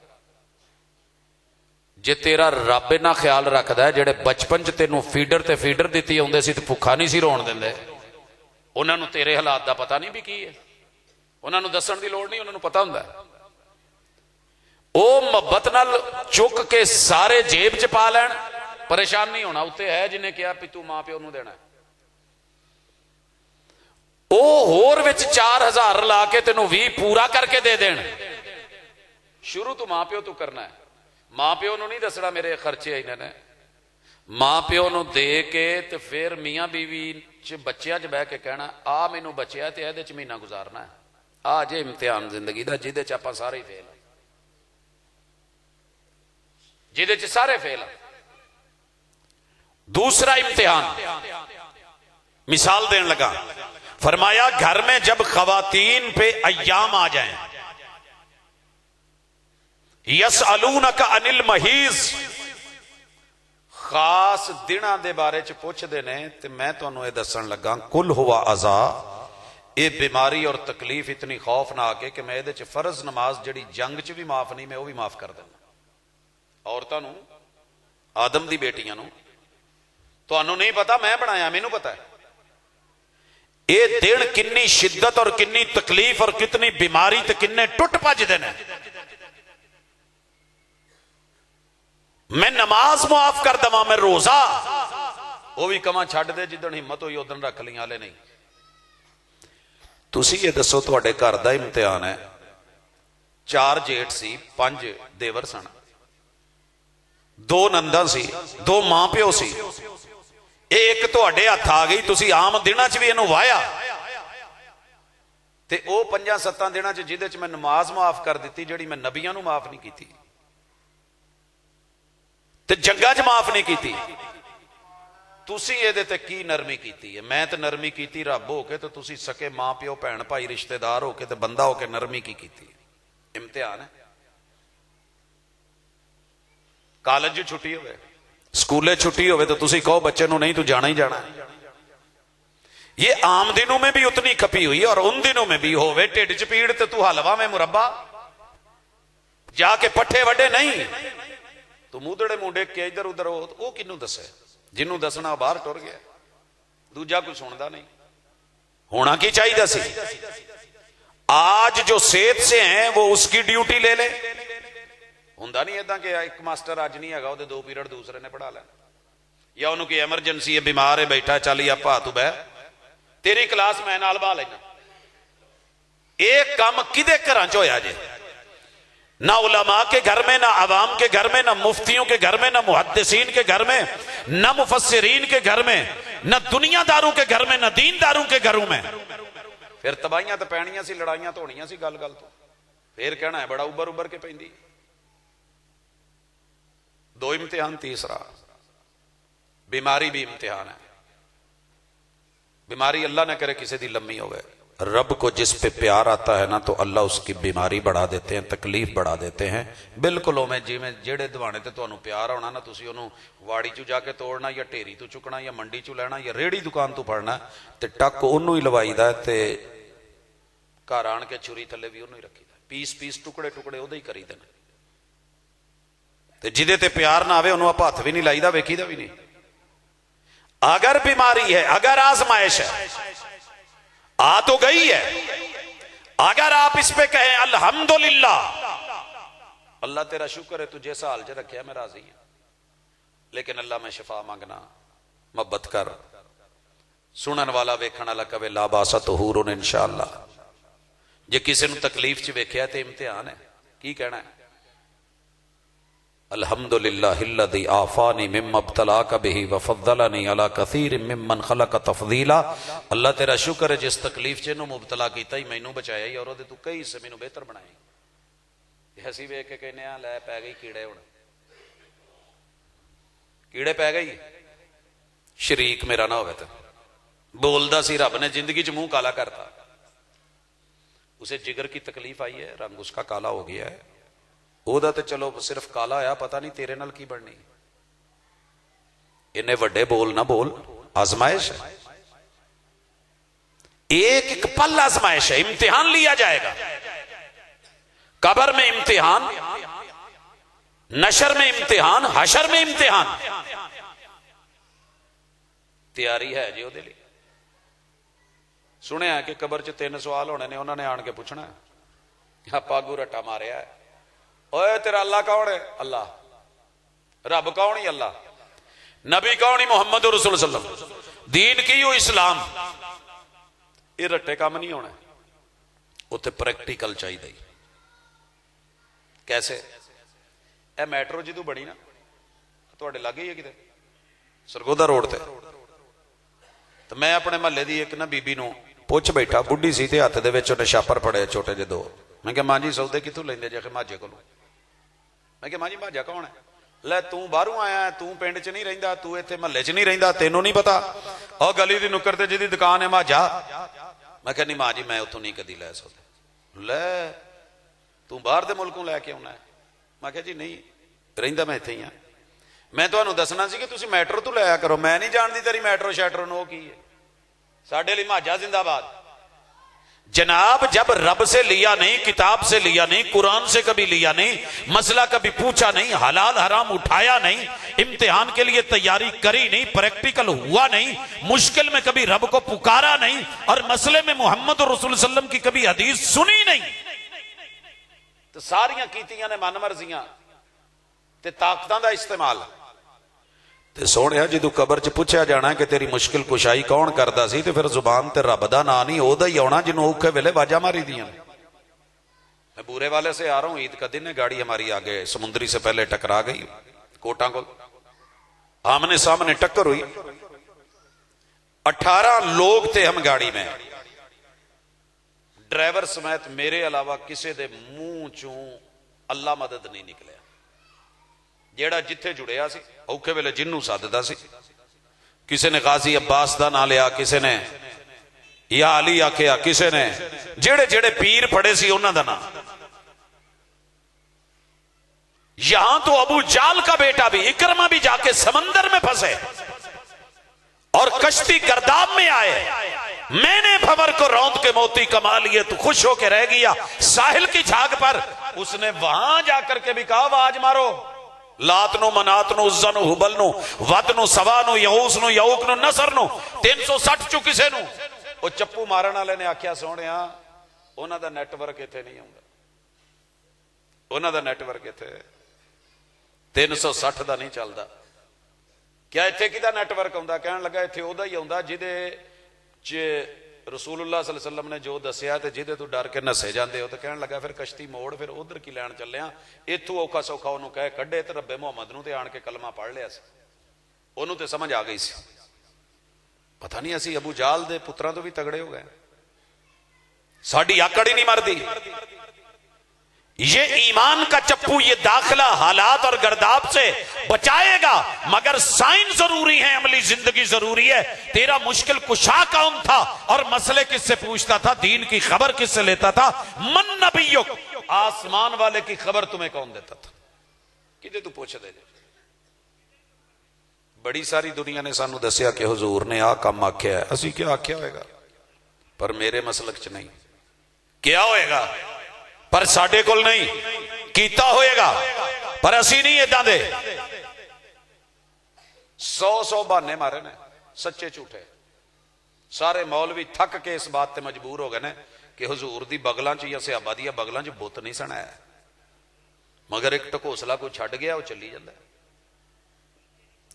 جے تیرا رب نہ خیال رکھدا ہے، جڑے بچپن چ تینوں فیڈر دیتی ہوندے سی تے بھوکا نہیں سی رون دیندے، انہاں نوں تیرے حالات دا پتہ نہیں بھی کی ہے، انہاں نوں دسن دی لوڑ نہیں، انہاں نوں پتہ ہوندا ہے۔ او محبت نال چک کے سارے جیب چ پا لین، پریشان نہیں ہونا۔ اتنے ہے جنہیں کہا بھی تو ماں پیو نوں دینا ہے، او ہور وچ 4000 لا کے تینوں 20 پورا کر کے دے دین، شروع تو ماں پیو تو کرنا ہے۔ ماں پیو نو نہیں دسنا میرے خرچے انہوں نے، ماں پیو نو دے کے تے پھر میاں بیوی چ بچیاں چ بہ کے کہنا آ مینوں بچیا تے اے دے چ مہینہ گزارنا ہے، آ جے امتحان زندگی دا جہدے چ آپاں سارے فیل، جہدے چ سارے فیل۔ دوسرا امتحان مثال دین لگا، فرمایا گھر میں جب خواتین پہ ایام آ جائیں، یسألونک عن المحیض، خاص دناں دے بارے چ پوچھ دینے، تے میں تانوں اے دسن لگا کل ہوا عزا، اے بیماری اور تکلیف اتنی خوفناک ہے کہ میں دے چ فرض نماز جڑی جنگ چ بھی معاف نہیں، میں وہ بھی معاف کر دینا۔ عورتاں نو، آدم دی بیٹیاں نو، تانوں نہیں پتا، میں بنایا، مینوں پتا ہے۔ اے دن کنی شدت اور کنی تکلیف اور کتنی بیماری تے کنے ٹوٹ پج دینے، میں نماز معاف کر دواں، میں روزہ وہ بھی کما چھڈ دے، جدن ہمت ہوئی ادن رکھ لیاں، ہالے نہیں۔ تسی یہ دسو تواڈے گھر دا امتحان ہے، 4 جیٹ سی، 5 دیور سن، 2 ننداں سی، 2 ماں پیو سی، ایک تواڈے ہاتھ آ گئی، تسی عام دناں چ بھی اینوں وایا، تے او 5-7 دناں چ جہدے چ میں نماز معاف کر دیتی، جڑی میں نبیاں نو معاف نہیں کیتی، تے جنگاں چ معاف نہیں کیتی، تسی اے دے تے کی نرمی کیتی ہے؟ میں تے نرمی کیتی رب ہو کے، تو تسی سکے ماں پیو بھن بھائی رشتہ دار ہو کے تے بندہ ہو کے نرمی کی کیتی؟ امتحان ہے۔ کالج چھٹی ہوئے، سکولے چھٹی ہوئے، تو تسی کہو بچے نو نہیں تو جانا ہی جانا ہے۔ یہ عام دنوں میں بھی اتنی کھپی ہوئی، اور ان دنوں میں بھی ہوئے ٹھڈ چ پیڑ تے تو حلوا میں مربع، جا کے پٹھے وڈے نہیں، تو مودڑے مونڈے کے ادھر ادھر ہو، وہ کنوں دسے؟ جنوں دسنا باہر ٹر گیا، دوجا کوئی سندا نہیں۔ ہونا کی چاہیے سی؟ آج جو صحت سے ہیں وہ اس کی ڈیوٹی لے لے، ہوندا نہیں ایداں کہ ایک ماسٹر اج نہیں ہے گا، وہ 2 پیریڈ دوسرے نے پڑھا لینا، یا انہوں کی ایمرجنسی ہے، بیمار ہے، بیٹھا چلی آپ تو بہ تیری کلاس میں نال با لینا۔ ایک کام کدے گھراں چ ہویا جے؟ نہ علماء کے گھر میں، نہ عوام کے گھر میں، نہ مفتیوں کے گھر میں، نہ محدثین کے گھر میں، نہ مفسرین کے گھر میں، نہ دنیا داروں کے گھر میں، نہ دین داروں کے گھروں میں۔ پھر تباہیاں تو پینیاں سی، لڑائیاں تو ہونیاں سی، گل گل تو پھر کہنا ہے بڑا ابر ابر کے پیندی۔ 2 امتحان۔ تیسرا بیماری بھی امتحان ہے۔ بیماری اللہ نہ کرے کسی دی لمبی ہوئے، رب کو جس پہ پیار آتا ہے نا تو اللہ اس کی بیماری بڑھا دیتے ہیں، تکلیف بڑھا دیتے ہیں۔ بالکل میں جی میں جیڑے دوانے تے تانوں پیار ہونا نا، تسی انہوں واڑی چو جا کے توڑنا، یا ٹھیری تو چکنا، یا منڈی چو لینا، یا ریڑی دکان تو پڑنا، تے ٹک انہوں ہی لوائی دا، تے گھر آن کے چھری تھلے بھی انہوں ہی رکھی دا، پیس پیس ٹکڑے ٹکڑے اودے ہی کری دینے، تے جدے تے پیار نہ آوے انہوں آپ ہاتھ بھی نہیں لائی دا، ویکھی دا بھی نہیں۔ اگر بیماری ہے، اگر آزمائش ہے، آ تو گئی ہے، اگر آپ اس پہ کہیں الحمدللہ، اللہ تیرا شکر ہے تو جیسا حال چ رکھیا میں راضی ہوں، لیکن اللہ میں شفا مانگنا، محبت کر، سنن والا ویکھن والا کہے لا باس طہور انشاءاللہ۔ جے کسی نو تکلیف چ ویکھیا تے امتحان ہے، کی کہنا ہے؟ الحمدللہ آفانی مما ابتلاک بہ وفضلنی علی کثیر ممن خلق تفضیلا. اللہ تیرا شکر ہے جس تکلیف چ مبتلا کیتا ہی مینوں بچایا ہی، اور وہ تو کئی سے مینوں بہتر بنایا. اسی ویکھ کے کہنے آ لے پی گئی کیڑے، ہن کیڑے پی گئی. شریک میرا نہ ہوئے تو بولدا سی رب نے زندگی چ منہ کالا کرتا. اسے جگر کی تکلیف آئی ہے، رنگ اس کا کالا ہو گیا ہے. وہ تو چلو صرف کالا آیا، پتہ نہیں تیرے نال کی بننی. انہیں وڈے بول نہ بول، آزمائش ہے، ایک ایک پل آزمائش ہے. امتحان لیا جائے گا، قبر میں امتحان، نشر میں امتحان، حشر میں امتحان. تیاری ہے جی وہ دے لیے. سنیا کہ قبر چ 3 سوال ہونے نے، انہوں نے آن کے پوچھنا ہے. پاگو رٹا ماریا ہے، اوے تیرا اللہ کون ہے؟ اللہ. رب کون ہی؟ اللہ. نبی کون ہی؟ محمد رسول صلی اللہ علیہ وسلم. دین کی ہو اسلام. یہ رٹے کام نہیں ہونا، اتنے پریکٹیکل چاہیے. کیسے؟ اے میٹرو جدو بنی نا تھوڑے لاگے ہی ہے کدھر سرگودا روڈ تے، تو میں اپنے محلے دی ایک نا بی بی نو پوچھ بیٹھا، بڈھی سی تے ہاتھ دے وچ اونے شاپر پڑے چھوٹے جے 2. میں کہ ماں جی سودے کتوں لیندے جے؟ کہ ماجے کولوں. میں کہ ماں جی ماجا کون ہے؟ لے توں باہروں آیا ہے، توں پنڈ چ نہیں رہندا، توں ایتھے محلے چ نہیں رہندا، تینوں نہیں پتا او گلی دی نکر تے جدی دکان ہے ماجا. میں کہ نہیں ماں جی میں اتوں نہیں کدی لے سودے. لے توں باہر دے ملکوں لے کے آنا ہے؟ میں کہ جی نہیں رہندا میں ایتھے ہی ہاں. میں تانوں دسنا سی کہ تسی میٹرو تو لیا کرو، میں نہیں جانتی تیری میٹرو شیٹرو نو کی ہے. ساڈے لیے ماجا زندہ باد. جناب جب رب سے لیا نہیں، کتاب سے لیا نہیں، قرآن سے کبھی لیا نہیں، مسئلہ کبھی پوچھا نہیں، حلال حرام اٹھایا نہیں، امتحان کے لیے تیاری کری نہیں، پریکٹیکل ہوا نہیں، مشکل میں کبھی رب کو پکارا نہیں، اور مسئلے میں محمد رسول صلی اللہ علیہ وسلم کی کبھی حدیث سنی نہیں، تو ساریاں کیتیاں نے من مرضیاں تے طاقتاں دا استعمال. تے سونے جدو قبر چ پوچھا جانا کہ تیری مشکل کشائی کون کردا سی، تے پھر زبان تے رب دا نا نہیں، او دا ہی آنا جنوں اوکھے ویلے واجا ماری دیاں. میں بورے والے سے آ رہا ہوں، عید کا دن ہے، گاڑی ہماری آگے سمندری سے پہلے ٹکرا گئی، کوٹاں کو آمنے سامنے ٹکر ہوئی. 18 لوگ تھے ہم گاڑی میں، ڈرائیور سمیت میرے علاوہ کسے دے منہ چوں اللہ مدد نہیں نکلیا. جیڑا جتھے جڑیا سی اوکھے ویلے جنوں ساددا سی. کسے نے غازی عباس دا نام لیا، کسے نے یا علی آکھیا، کسے نے جڑے جڑے پیر پڑے سی انہاں دا نام. یہاں تو ابو جال کا بیٹا بھی اکرمہ بھی جا کے سمندر میں پھنسے اور کشتی گرداب میں آئے. میں نے بھور کو روند کے موتی کما لیے، تو خوش ہو کے رہ گیا ساحل کی جھاگ پر. اس نے وہاں جا کر کے بھی کہا آواز مارو، لات نو منات نو عزا نو حبل نو ود نو سوا نو یعوس نو یعوق نو نصر نو 360 چو کسے نو. وہ چپو مارن والے نے آکھیا سونیا انہاں دا نیٹ ورک ایتھے نہیں ہوندا، انہاں دا نیٹ ورک ایتھے 360 دا نہیں چلدا. کیا ایتھے کدا نیٹ ورک ہوندا؟ کہن لگا ایتھے او دا ہی ہوندا جدے چ رسول اللہ صلی اللہ علیہ وسلم نے جو دسیا تے جدے تو ڈر کے نسے جاندے ہو. تو کہن لگا پھر کشتی موڑ، پھر ادھر کی لین چلے ہاں، ایتھوں اوکھا سوکھا انہوں کہے کڈے تے رب محمد نو تے آن کے کلمہ پڑھ لیا سی. انہوں تے سمجھ آ گئی سی. پتہ نہیں اسی ابو جال دے پتراں تو بھی تگڑے ہو گئے، ساڈی آکڑ ہی نہیں مردی. یہ ایمان کا چپو یہ داخلہ حالات اور گرداب سے بچائے گا، مگر سائن ضروری ہے، عملی زندگی ضروری ہے. تیرا مشکل کشا کون تھا اور مسئلے کس سے پوچھتا تھا، دین کی خبر کس سے لیتا تھا؟ من نبیک، آسمان والے کی خبر تمہیں کون دیتا تھا؟ کدے تو پوچھ دے. بڑی ساری دنیا نے سانو دسیا کہ حضور نے آ کام آکھیا ہے، اسی کیا آکھیا ہوئے گا، پر میرے مسلک چ نہیں. کیا ہوئے گا پر ساڈے کول نہیں، کیتا ہوئے گا پر اسی نہیں ایداں دے. 100 بہانے مارے نے سچے جھوٹے. سارے مولوی تھک کے اس بات تے مجبور ہو گئے نے کہ حضور دی بغلاں چ یا صحابہ دی بغلاں چ بت نہیں سنایا، مگر ایک ٹکوسلا کوئی چھڈ گیا وہ چلی جاندا ہے،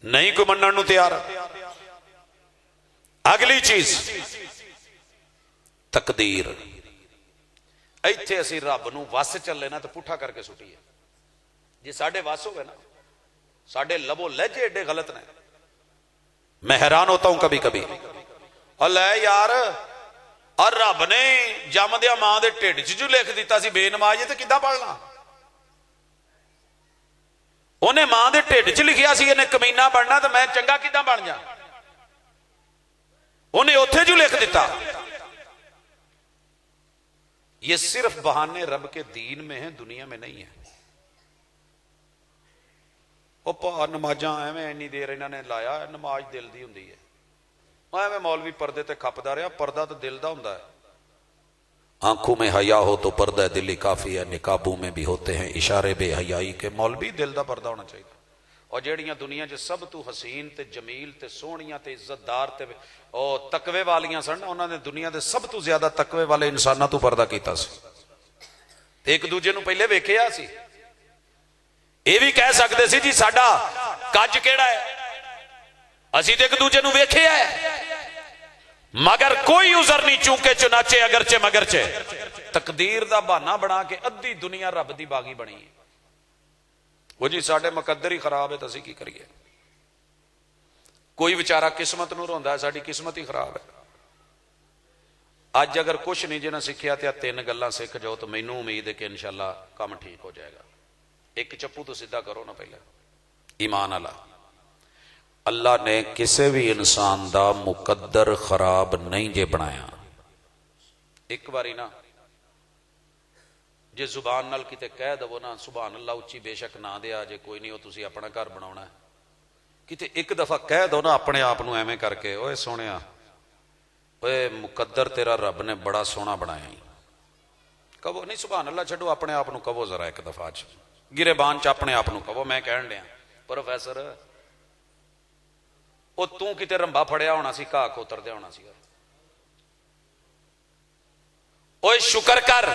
نہیں کوئی منن نو تیار. اگلی چیز تقدیر. ایتھے اسی رب نو وس چلے نا تو پٹھا کر کے سٹیے. جی ساڈے وس ہوئے نا، ساڈے لبو لہجے ایڈے غلط نے، میں حیران ہوتا ہوں کبھی کبھی، اللہ یار اور رب نے جمدیا ماں دے ٹھڈ چ جو لکھ دیتا سی بے نماز تے کداں پڑھنا؟ انہیں ماں دے ٹھڈ چ لکھیا سی انہیں کمینہ بننا تو میں چنگا کداں بن جا؟ انہیں اوتھے جو لکھ دیتا۔ یہ صرف بہانے رب کے دین میں ہیں، دنیا میں نہیں ہے۔ وہ پا نمازاں ایویں اینی دیر انہوں نے لایا، نماز دل دی ہوندی ہے، ایویں مولوی پردے تے کھپدا رہا، پردہ تو دل دا ہوندا ہے۔ آنکھوں میں حیا ہو تو پردہ دلی کافی ہے، نقابوں میں بھی ہوتے ہیں اشارے بے حیائی کے۔ مولوی دل دا پردہ ہونا چاہیے۔ اور جیڑیاں دنیا چ سب تو حسین تے جمیل تے سونیاں تے عزت دار تے او تقوی والیاں سن، انہوں نے دنیا دے سب تو زیادہ تقوی والے انساناں تو پردہ کیتا سی، ایک دوجے نو پہلے ویکھیا سی۔ یہ بھی کہہ سکتے سی جی ساڈا کج کیڑا ہے، اسی تے ایک دوجے نو ویکھیا ہے، مگر کوئی عذر نہیں، چونکہ چنانچہ اگرچہ مگرچہ تقدیر دا بہانہ بنا کے ادھی دنیا رب دی باغی بنی ہے۔ وہ جی ساڈے مقدر ہی خراب ہے تو اسی کی کریے؟ کوئی بیچارہ قسمت نو روندا ہے، ساڈی قسمت ہی خراب ہے۔ اج اگر کچھ نہیں جنہیں سیکھیا تے تین گلاں سیکھ جاؤ تو مینوں امید ہے کہ انشاءاللہ کام ٹھیک ہو جائے گا۔ ایک چپو تو سیدھا کرو نا پہلے، ایمان اللہ نے کسی بھی انسان دا مقدر خراب نہیں جے بنایا۔ ایک باری نا جے زبان نال کتے کہہ دو نا سبحان اللہ اچھی بے شک نہ دیا جے کوئی نہیں، وہ تسی اپنا گھر بناونا ہے، کتے ایک دفعہ کہہ دو نا اپنے آپ نو ایویں کر کے، اوے سونیا اوے مقدر تیرا رب نے بڑا سونا بنایا ہی، کہو نہیں سبحان اللہ چھڈو، اپنے آپ نو کہو ذرا ایک دفعہ گریبان چ اپنے آپ نو کہو، میں کہن لیا پروفیسر او تو کتے رمبا پھڑیا ہونا سی، گھا کھوتر دیا ہونا سی، اوے شکر کر،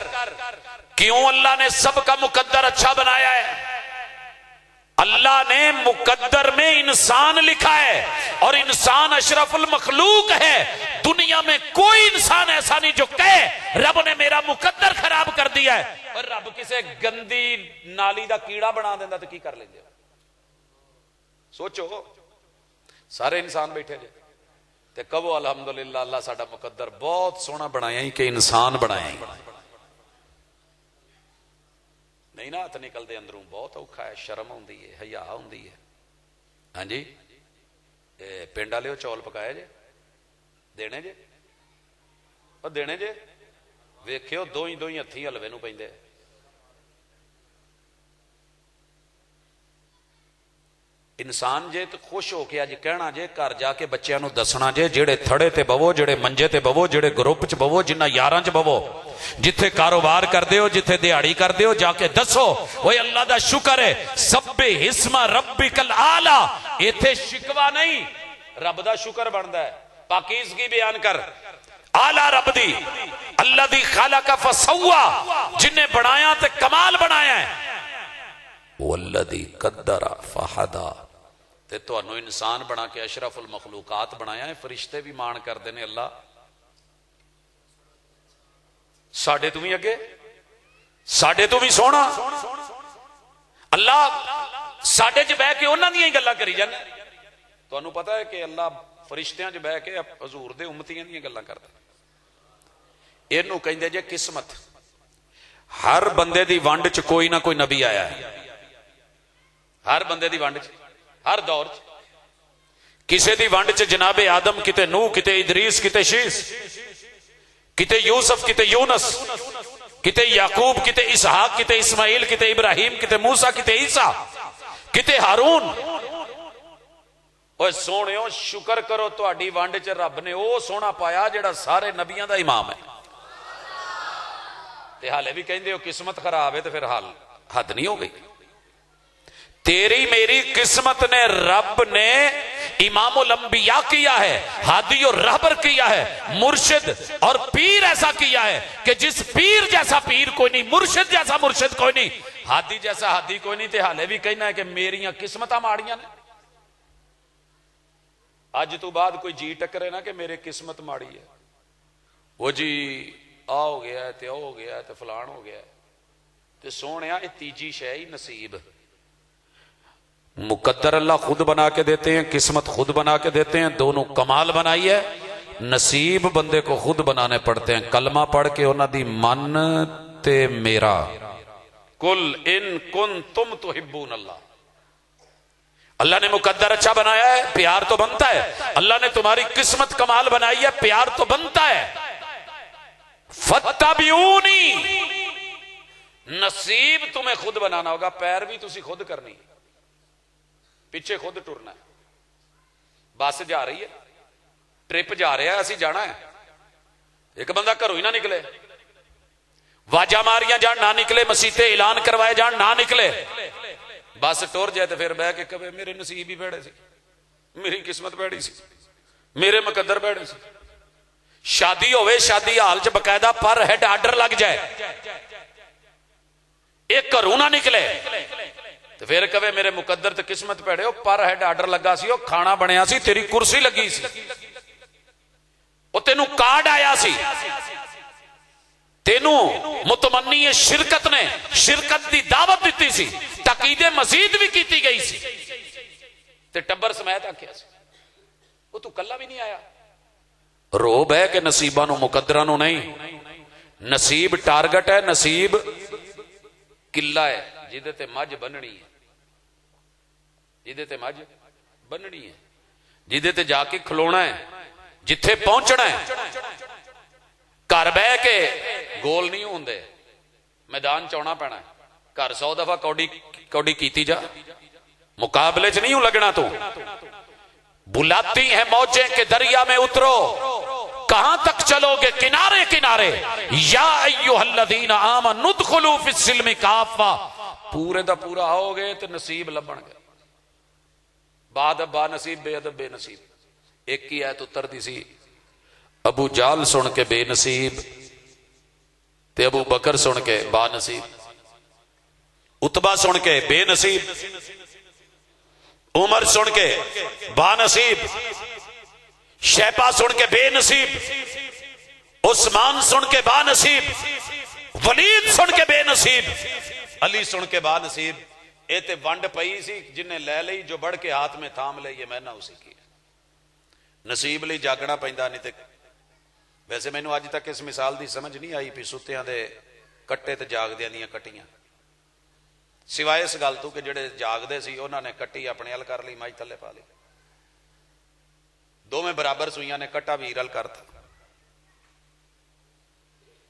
کیوں اللہ نے سب کا مقدر اچھا بنایا ہے؟ اللہ نے مقدر میں انسان لکھا ہے، اور انسان اشرف المخلوق ہے۔ دنیا میں کوئی انسان ایسا نہیں جو کہے رب نے میرا مقدر خراب کر دیا ہے۔ اور رب کسے گندی نالی دا کیڑا بنا دینا تو کی کر لیں گے؟ سوچو، سارے انسان بیٹھے جے تے کہو الحمدللہ اللہ ساڈا مقدر بہت سونا بنایا ہی کہ انسان بنایا ہی نہیں نا، ہاتھ نکلتے اندروں بہت اوکھا ہے، شرم ہوندی ہے، حیا ہوندی ہے۔ ہاں جی پنڈ والے چول پکایا جے دینے جے، اور دینے جے ویکھیو دو ہی ہتھی حلوے نو پیندے۔ انسان جے تو خوش ہو کے اج کہنا جے گھر جا کے بچیاں نو دسنا جے جڑے تھڑے تے بوو، جڑے منجے تے بوو، جڑے گروپ چ بوو، جنہ یاراں چ بوو، جتھے کاروبار کردے ہو، جتھے دیہاڑی کردے ہو، جا کے دسو اوے اللہ دا شکر ہے، سبح اسم ربک الاعلی۔ ایتھے شکوا نہیں، رب دا شکر بندا ہے، پاکیزگی بیان کر اعلی رب دی، الذی خلق فسوا، جن نے بنایا تے کمال بنایا ہے، والذی قدر فہدی، تے تانوں انسان بنا کے اشرف المخلوقات بنایا ہے۔ فرشتے بھی مان کردے نے اللہ ساڈے تو بھی اگے، ساڈے تو بھی سونا، اللہ ساڈے چ بہ کے انہاں دیاں ہی گلاں کری جاندے۔ تانوں پتہ ہے کہ اللہ فرشتیاں چ بہ کے حضور دے امتیاں دیاں گلاں کردا۔ اینو کہندے جے قسمت۔ ہر بندے دی ونڈ چ کوئی نہ کوئی نبی آیا ہے، ہر بندے دی ونڈ چ، ہر دور چ۔ کسے دی ونڈ چ جناب آدم، کتے نوح، کتے ادریس، کتے شیس، کتے یوسف، کتے یونس، کتے یعقوب، کتے اسحاق، کتے اسماعیل، کتے ابراہیم، کتے موسیٰ، کتے عیسیٰ، کتے ہارون۔ اوہ سونےو شکر کرو تہاڈی ونڈ چ رب نے او سونا پایا جڑا سارے نبیاں دا امام ہے، تے حالے بھی کہندے ہو قسمت خراب ہے، تے پھر حال حد نہیں ہو گئی؟ تیری میری قسمت نے رب نے امام الانبیاء کیا ہے، ہادی اور رہبر کیا ہے، مرشد اور پیر ایسا کیا ہے کہ جس پیر جیسا پیر کوئی نہیں، مرشد جیسا مرشد کوئی نہیں، ہادی جیسا ہادی کوئی نہیں، تے حالے بھی کہنا ہے کہ میریاں قسمتاں ماڑیاں نے۔ اج تو بعد کوئی جی ٹکرے نا کہ میرے قسمت ماڑی ہے، وہ جی آ ہو گیا ہے تے او ہو گیا ہے تے فلان ہو گیا ہے، تے سونیا اے تیجی شے ہی نصیب، مقدر اللہ خود بنا کے دیتے ہیں، قسمت خود بنا کے دیتے ہیں، دونوں کمال بنائی ہے۔ نصیب بندے کو خود بنانے پڑتے ہیں۔ کلمہ پڑھ کے انہاں دی من تے میرا، کل ان کنتم تحبون اللہ، اللہ نے مقدر اچھا بنایا ہے، پیار تو بنتا ہے۔ اللہ نے تمہاری قسمت کمال بنائی ہے، پیار تو بنتا ہے۔ فَاتَّبِعُونِی، نصیب تمہیں خود بنانا ہوگا، پیر بھی تسی خود کرنی، پیچھے خود ٹرنا ہے۔ بس جا رہی ہے، ٹرپ جا رہا ہے، اسی جانا ہے۔ ایک بندہ گھروں ہی نہ نکلے، واجہ ماریاں جان نہ نکلے، مسیطے اعلان کروائے جان نہ نکلے، بس ٹور جائے تو پھر بہ کے کہے میرے نصیب ہی بھڑے سی، میری قسمت بھڑی سی، میرے مقدر بھڑے سی۔ شادی ہوئے، شادی حال چ باقاعدہ پر ہیڈ آرڈر لگ جائے، ایک گھروں نہ نکلے تو پھر کہے میرے مقدر تے قسمت بھڑے ہو، پر ہیڈ آرڈر لگا سی، کھانا بنیا سی، تیری کرسی لگی سی، وہ تینوں کارڈ آیا سی، تینوں متمنی شرکت نے شرکت دی دعوت دیتی سی، تقید مزید بھی کیتی گئی سی، تے ٹبر سمیت آکھیا سی، وہ تو کلا بھی نہیں آیا۔ روب ہے کہ نصیبہ نو مقدرہ نو نہیں، نصیب ٹارگٹ ہے، نصیب قلعہ ہے جیدے تے مجھ بننی ہے، جیدے تے مجھ بننی ہے، جیدے تے جا کے کھلونا ہے، جتھے پہنچنا ہے۔ گھر بہ کے گول نہیں ہوندے، میدان چونا پینا ہے، گھر 100 دفعہ کوڈی کیتی جا، مقابلے چ نہیں ہوں لگنا تو۔ بلاتی ہیں موجیں کہ دریا میں اترو، کہاں تک چلو گے کنارے کنارے، یا ایھا الذین آمنوا ادخلوا فی السلم کافہ، پورے دا پورا آؤ گے تو نصیب لبن گے۔ با نصیب بے ادب بے نصیب، ایک ہی آیت اتر دی سی، ابو جال سن کے بے نصیب تے ابو بکر سن کے با نصیب، اتبا سن کے بے نصیب، عمر سن کے با نصیب، شیبہ سن کے بے نصیب، عثمان سن کے با نصیب، ولید سن کے بے نصیب، علی سن کے با نصیب۔ اے تے ونڈ پئی سی، جنہیں لے لئی جو بڑھ کے ہاتھ میں تھام لئی، یہ میں نہ اسی کی نصیب لئی جاگنا پیندا نہیں تے۔ ویسے مینوں اج تک اس مثال دی سمجھ نہیں آئی بھی ستیاں دے کٹے تے جاگدیاں دیاں کٹیاں، سوائے اس گل تو کہ جڑے جاگدے سی انہاں نے کٹی اپنے ال کر لی، مائی تھلے پا لی، دو میں برابر سوئیاں نے کٹا بھی ارل کرتا۔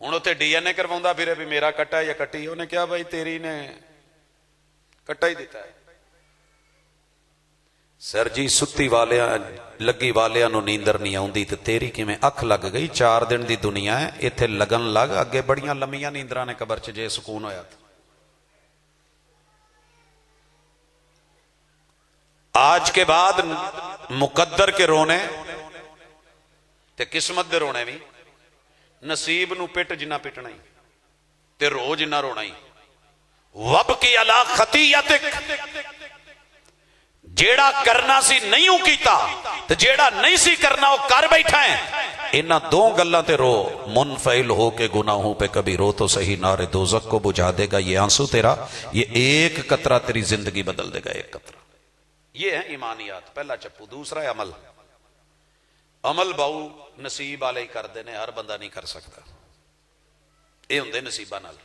ہوں اتنے ڈی این اے کرواؤں پھرے بھی میرا کٹا ہے یا کٹی، انہیں کیا بھائی تیری نے کٹا ہی دیتا ہے۔ سر جی ستی والیاں لگی والیاں نو نیندر نہیں آؤندی تے تیری کیویں اکھ لگ گئی، 4 دن دی دنیا ہے، ایتھے لگن لگ، اگے بڑیاں لمیاں نیندراں نے قبر چ جے سکون ہویا تھا۔ آج کے بعد مقدر کے رونے تے قسمت دے رونے بھی، نصیب نو پٹ جنہ پٹنا ہی تے رو جنہ رونا ہی۔ وَبْكِ عَلَىٰ خَطِيَّتِكَ، جیڑا کرنا سی نہیں کیتا تے جیڑا نہیں سی کرنا وہ کر بیٹھا ہے، انہاں دو گلاں تے رو، منفعل ہو کے گناہوں پہ کبھی رو تو صحیح، نار دوزخ کو بجھا دے گا یہ آنسو تیرا، یہ ایک قطرہ تیری زندگی بدل دے گا، ایک قطرہ۔ یہ ہے ایمانیات، پہلا چپو۔ دوسرا ہے عمل۔ عمل باؤ نصیب والے ہی کر دینے، ہر بندہ نہیں کر سکتا، یہ ہوندے نصیبہ نال۔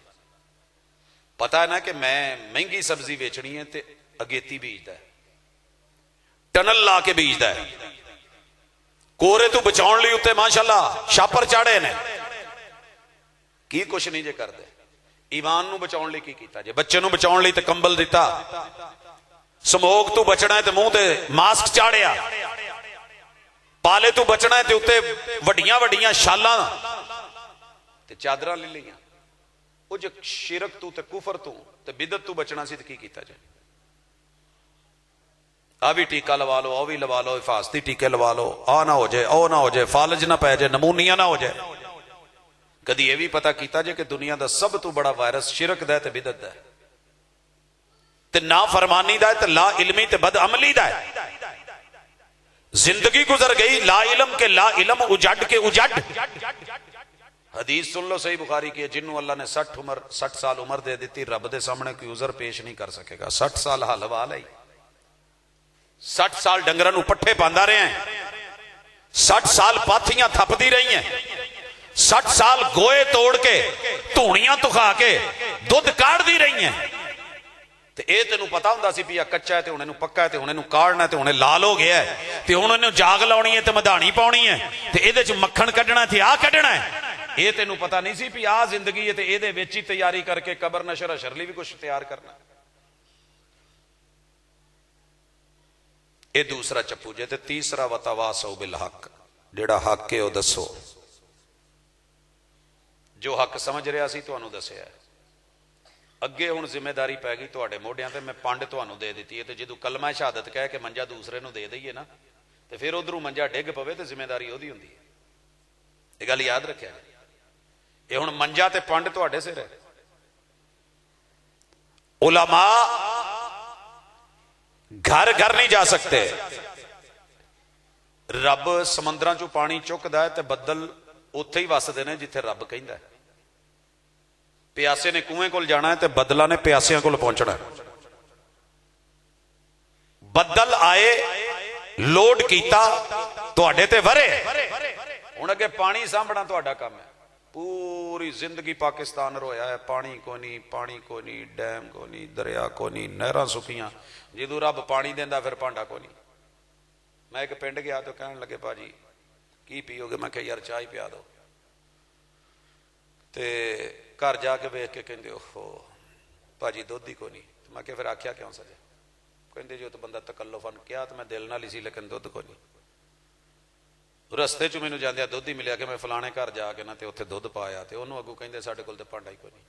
پتا ہے نا کہ میں مہنگی سبزی بیچنی ہے تے اگیتی بیجدا ہے، ٹنل لا کے بیجدا ہے، کورے تو بچاؤن لی اتے ماشاءاللہ شاپر چاڑے نے، کی کچھ نہیں جے کر دے۔ ایمان نو بچاؤن لی کی کیتا جے، بچے نو بچاؤن لی تے کمبل دیتا، سموگ تو بچنا ہے تے منہ تے ماسک چاڑیا، پالے تو بچنا ہے تے اتے وڈیاں وڈیاں شالاں تے چادراں لے لیاں۔ وہ جو شرک تو تے کفر تو تے بدعت تو بچنا سی تے کی کیتا جائے؟ آ بھی ٹیکہ لوا لو، او بھی لوا لو، حفاظتی ٹیکے لوا لو، آ نہ ہو جائے، او نہ ہو جائے، فالج نہ پہ جائے، نمونیا نہ ہو جائے۔ کدی یہ بھی پتہ کیتا جائے کہ دنیا دا سب تو بڑا وائرس شرک دا ہے تے بدعت دا ہے، تے نافرمانی دا ہے تے لا علمی تے بد عملی دا ہے۔ زندگی گزر گئی لا علم کے لا علم، اجڑ کے اجڑ۔ حدیث سن لو صحیح بخاری کی ہے، جنہوں اللہ نے 60 سال عمر دے دیتی، رب دے سامنے کوئی عذر پیش نہیں کر سکے گا، 60 سال حال حوال ہے، 60 ਸਾਲ ਡੰਗਰਾਂ ਨੂੰ ਪੱਠੇ ਪਾਉਂਦਾ ਰਿਹਾ, 60 ਸਾਲ ਪਾਥੀਆਂ ਥੱਪਦੀ ਰਹੀ, 60 ਸਾਲ ਗੋਏ ਤੋੜ ਕੇ ਧੂਣੀਆਂ ਤੁਖਾ ਕੇ ਦੁੱਧ ਕਾੜਦੀ ਰਹੀ। ਤੇ ਇਹ ਤੈਨੂੰ ਪਤਾ ਹੁੰਦਾ ਸੀ ਵੀ ਆ ਕੱਚਾ ਹੈ ਤੇ ਹੁਣ ਇਹਨੂੰ ਪੱਕਾ ਹੈ ਤੇ ਹੁਣ ਇਹਨੂੰ ਕਾੜਨਾ ਤੇ ਹੁਣ ਇਹ ਲਾਲ ਹੋ ਗਿਆ ਹੈ ਤੇ ਹੁਣ ਇਹਨੂੰ ਜਾਗ ਲਾਉਣੀ ਹੈ ਤੇ ਮਧਾਣੀ ਪਾਉਣੀ ਹੈ ਤੇ ਇਹਦੇ ਚ ਮੱਖਣ ਕੱਢਣਾ ਤੇ ਆ ਕੱਢਣਾ ਹੈ। ਇਹ ਤੈਨੂੰ ਪਤਾ ਨਹੀਂ ਸੀ ਵੀ ਆ ਜ਼ਿੰਦਗੀ ਹੈ ਤੇ ਇਹਦੇ ਵਿੱਚ ਹੀ ਤਿਆਰੀ ਕਰਕੇ ਕਬਰ ਨਸ਼ਰ ਅਸ਼ਰ ਲਈ ਵੀ ਕੁਝ ਤਿਆਰ ਕਰਨਾ। ਇਹ ਦੂਸਰਾ ਚੱਪੂ ਜੇ। ਤੇ ਤੀਸਰਾ ਵਤਵਾਸੋ ਬਿਲ ਹਕ, ਜਿਹੜਾ ਹੱਕ ਹੈ ਉਹ ਦੱਸੋ। ਜੋ ਹੱਕ ਸਮਝ ਰਿਹਾ ਸੀ ਤੁਹਾਨੂੰ ਦੱਸਿਆ। ਅੱਗੇ ਹੁਣ ਜ਼ਿੰਮੇਦਾਰੀ ਪੈ ਗਈ ਤੁਹਾਡੇ ਮੋਢਿਆਂ ਤੇ। ਮੈਂ ਪੰਡ ਤੁਹਾਨੂੰ ਦੇ ਦਿੱਤੀ ਹੈ ਤੇ ਜਦੋਂ ਕਲਮਾ ਸ਼ਹਾਦਤ ਕਹਿ ਕੇ ਮੰਜਾ ਦੂਸਰੇ ਨੂੰ ਦੇ ਦਈਏ ਨਾ ਤੇ ਫਿਰ ਉਧਰੋਂ ਮੰਜਾ ਡਿੱਗ ਪਵੇ ਤੇ ਜ਼ਿੰਮੇਦਾਰੀ ਉਹਦੀ ਹੁੰਦੀ ਹੈ। ਇਹ ਗੱਲ ਯਾਦ ਰੱਖਿਆ। ਇਹ ਹੁਣ ਮੰਜਾ ਤੇ ਪੰਡ ਤੁਹਾਡੇ ਸਿਰ ਹੈ। ਉਲਮਾ ਘਰ ਘਰ ਨਹੀਂ ਜਾ ਸਕਦੇ। ਰੱਬ ਸਮੁੰਦਰਾਂ ਚੋਂ ਪਾਣੀ ਚੁੱਕਦਾ ਹੈ ਤੇ ਬੱਦਲ ਉੱਥੇ ਹੀ ਵਸਦੇ ਨੇ ਜਿੱਥੇ ਰੱਬ ਕਹਿੰਦਾ ਹੈ। ਪਿਆਸੇ ਨੇ ਕੂਏ ਕੋਲ ਜਾਣਾ ਹੈ ਤੇ ਬੱਦਲਾਂ ਨੇ ਪਿਆਸਿਆਂ ਕੋਲ ਪਹੁੰਚਣਾ। ਬੱਦਲ ਆਏ, ਲੋਡ ਕੀਤਾ, ਤੁਹਾਡੇ ਤੇ ਵਰੇ। ਹੁਣ ਅੱਗੇ ਪਾਣੀ ਸਾਂਭਣਾ ਤੁਹਾਡਾ ਕੰਮ ਹੈ। ਪੂਰੀ ਜ਼ਿੰਦਗੀ ਪਾਕਿਸਤਾਨ ਰੋਇਆ ਹੈ, ਪਾਣੀ ਕੋ ਨਹੀਂ, ਪਾਣੀ ਕੋ ਨਹੀਂ, ਡੈਮ ਕੋ ਨਹੀਂ, ਦਰਿਆ ਕੋ ਨਹੀਂ, ਨਹਿਰਾਂ ਸੁੱਕੀਆਂ। ਜਦੋਂ ਰੱਬ ਪਾਣੀ ਦਿੰਦਾ ਫਿਰ ਭਾਂਡਾ ਕੋ ਨਹੀਂ। ਮੈਂ ਇੱਕ ਪਿੰਡ ਗਿਆ ਤੇ ਕਹਿਣ ਲੱਗੇ ਭਾਜੀ ਕੀ ਪੀਓਗੇ? ਮੈਂ ਕਿਹਾ ਯਾਰ ਚਾਹ ਹੀ ਪਿਆ ਦਿਓ। ਤੇ ਘਰ ਜਾ ਕੇ ਵੇਖ ਕੇ ਕਹਿੰਦੇ ਓਹੋ ਭਾਜੀ ਦੁੱਧ ਹੀ ਕੋ ਨਹੀਂ। ਮੈਂ ਕਿਹਾ ਫਿਰ ਆਖਿਆ ਕਿਉਂ ਸਜੇ? ਕਹਿੰਦੇ ਜੋ ਤਾਂ ਬੰਦਾ ਤਕੱਲੁਫਨ ਕਿਹਾ ਤਾਂ ਮੈਂ ਦਿਲ ਨਾਲ ਹੀ ਸੀ ਲੇਕਿਨ ਦੁੱਧ ਕੋ ਨਹੀਂ। ਰਸਤੇ ਚ ਮੈਨੂੰ ਜਾਂਦਿਆਂ ਦੁੱਧ ਹੀ ਮਿਲਿਆ ਕਿ ਮੈਂ ਫਲਾਣੇ ਘਰ ਜਾ ਕੇ ਨਾ ਤੇ ਉੱਥੇ ਦੁੱਧ ਪਾਇਆ ਤੇ ਉਹਨੂੰ ਅੱਗੋਂ ਕਹਿੰਦੇ ਸਾਡੇ ਕੋਲ ਤੇ ਭਾਂਡਾ ਹੀ ਕੋਈ ਨਹੀਂ।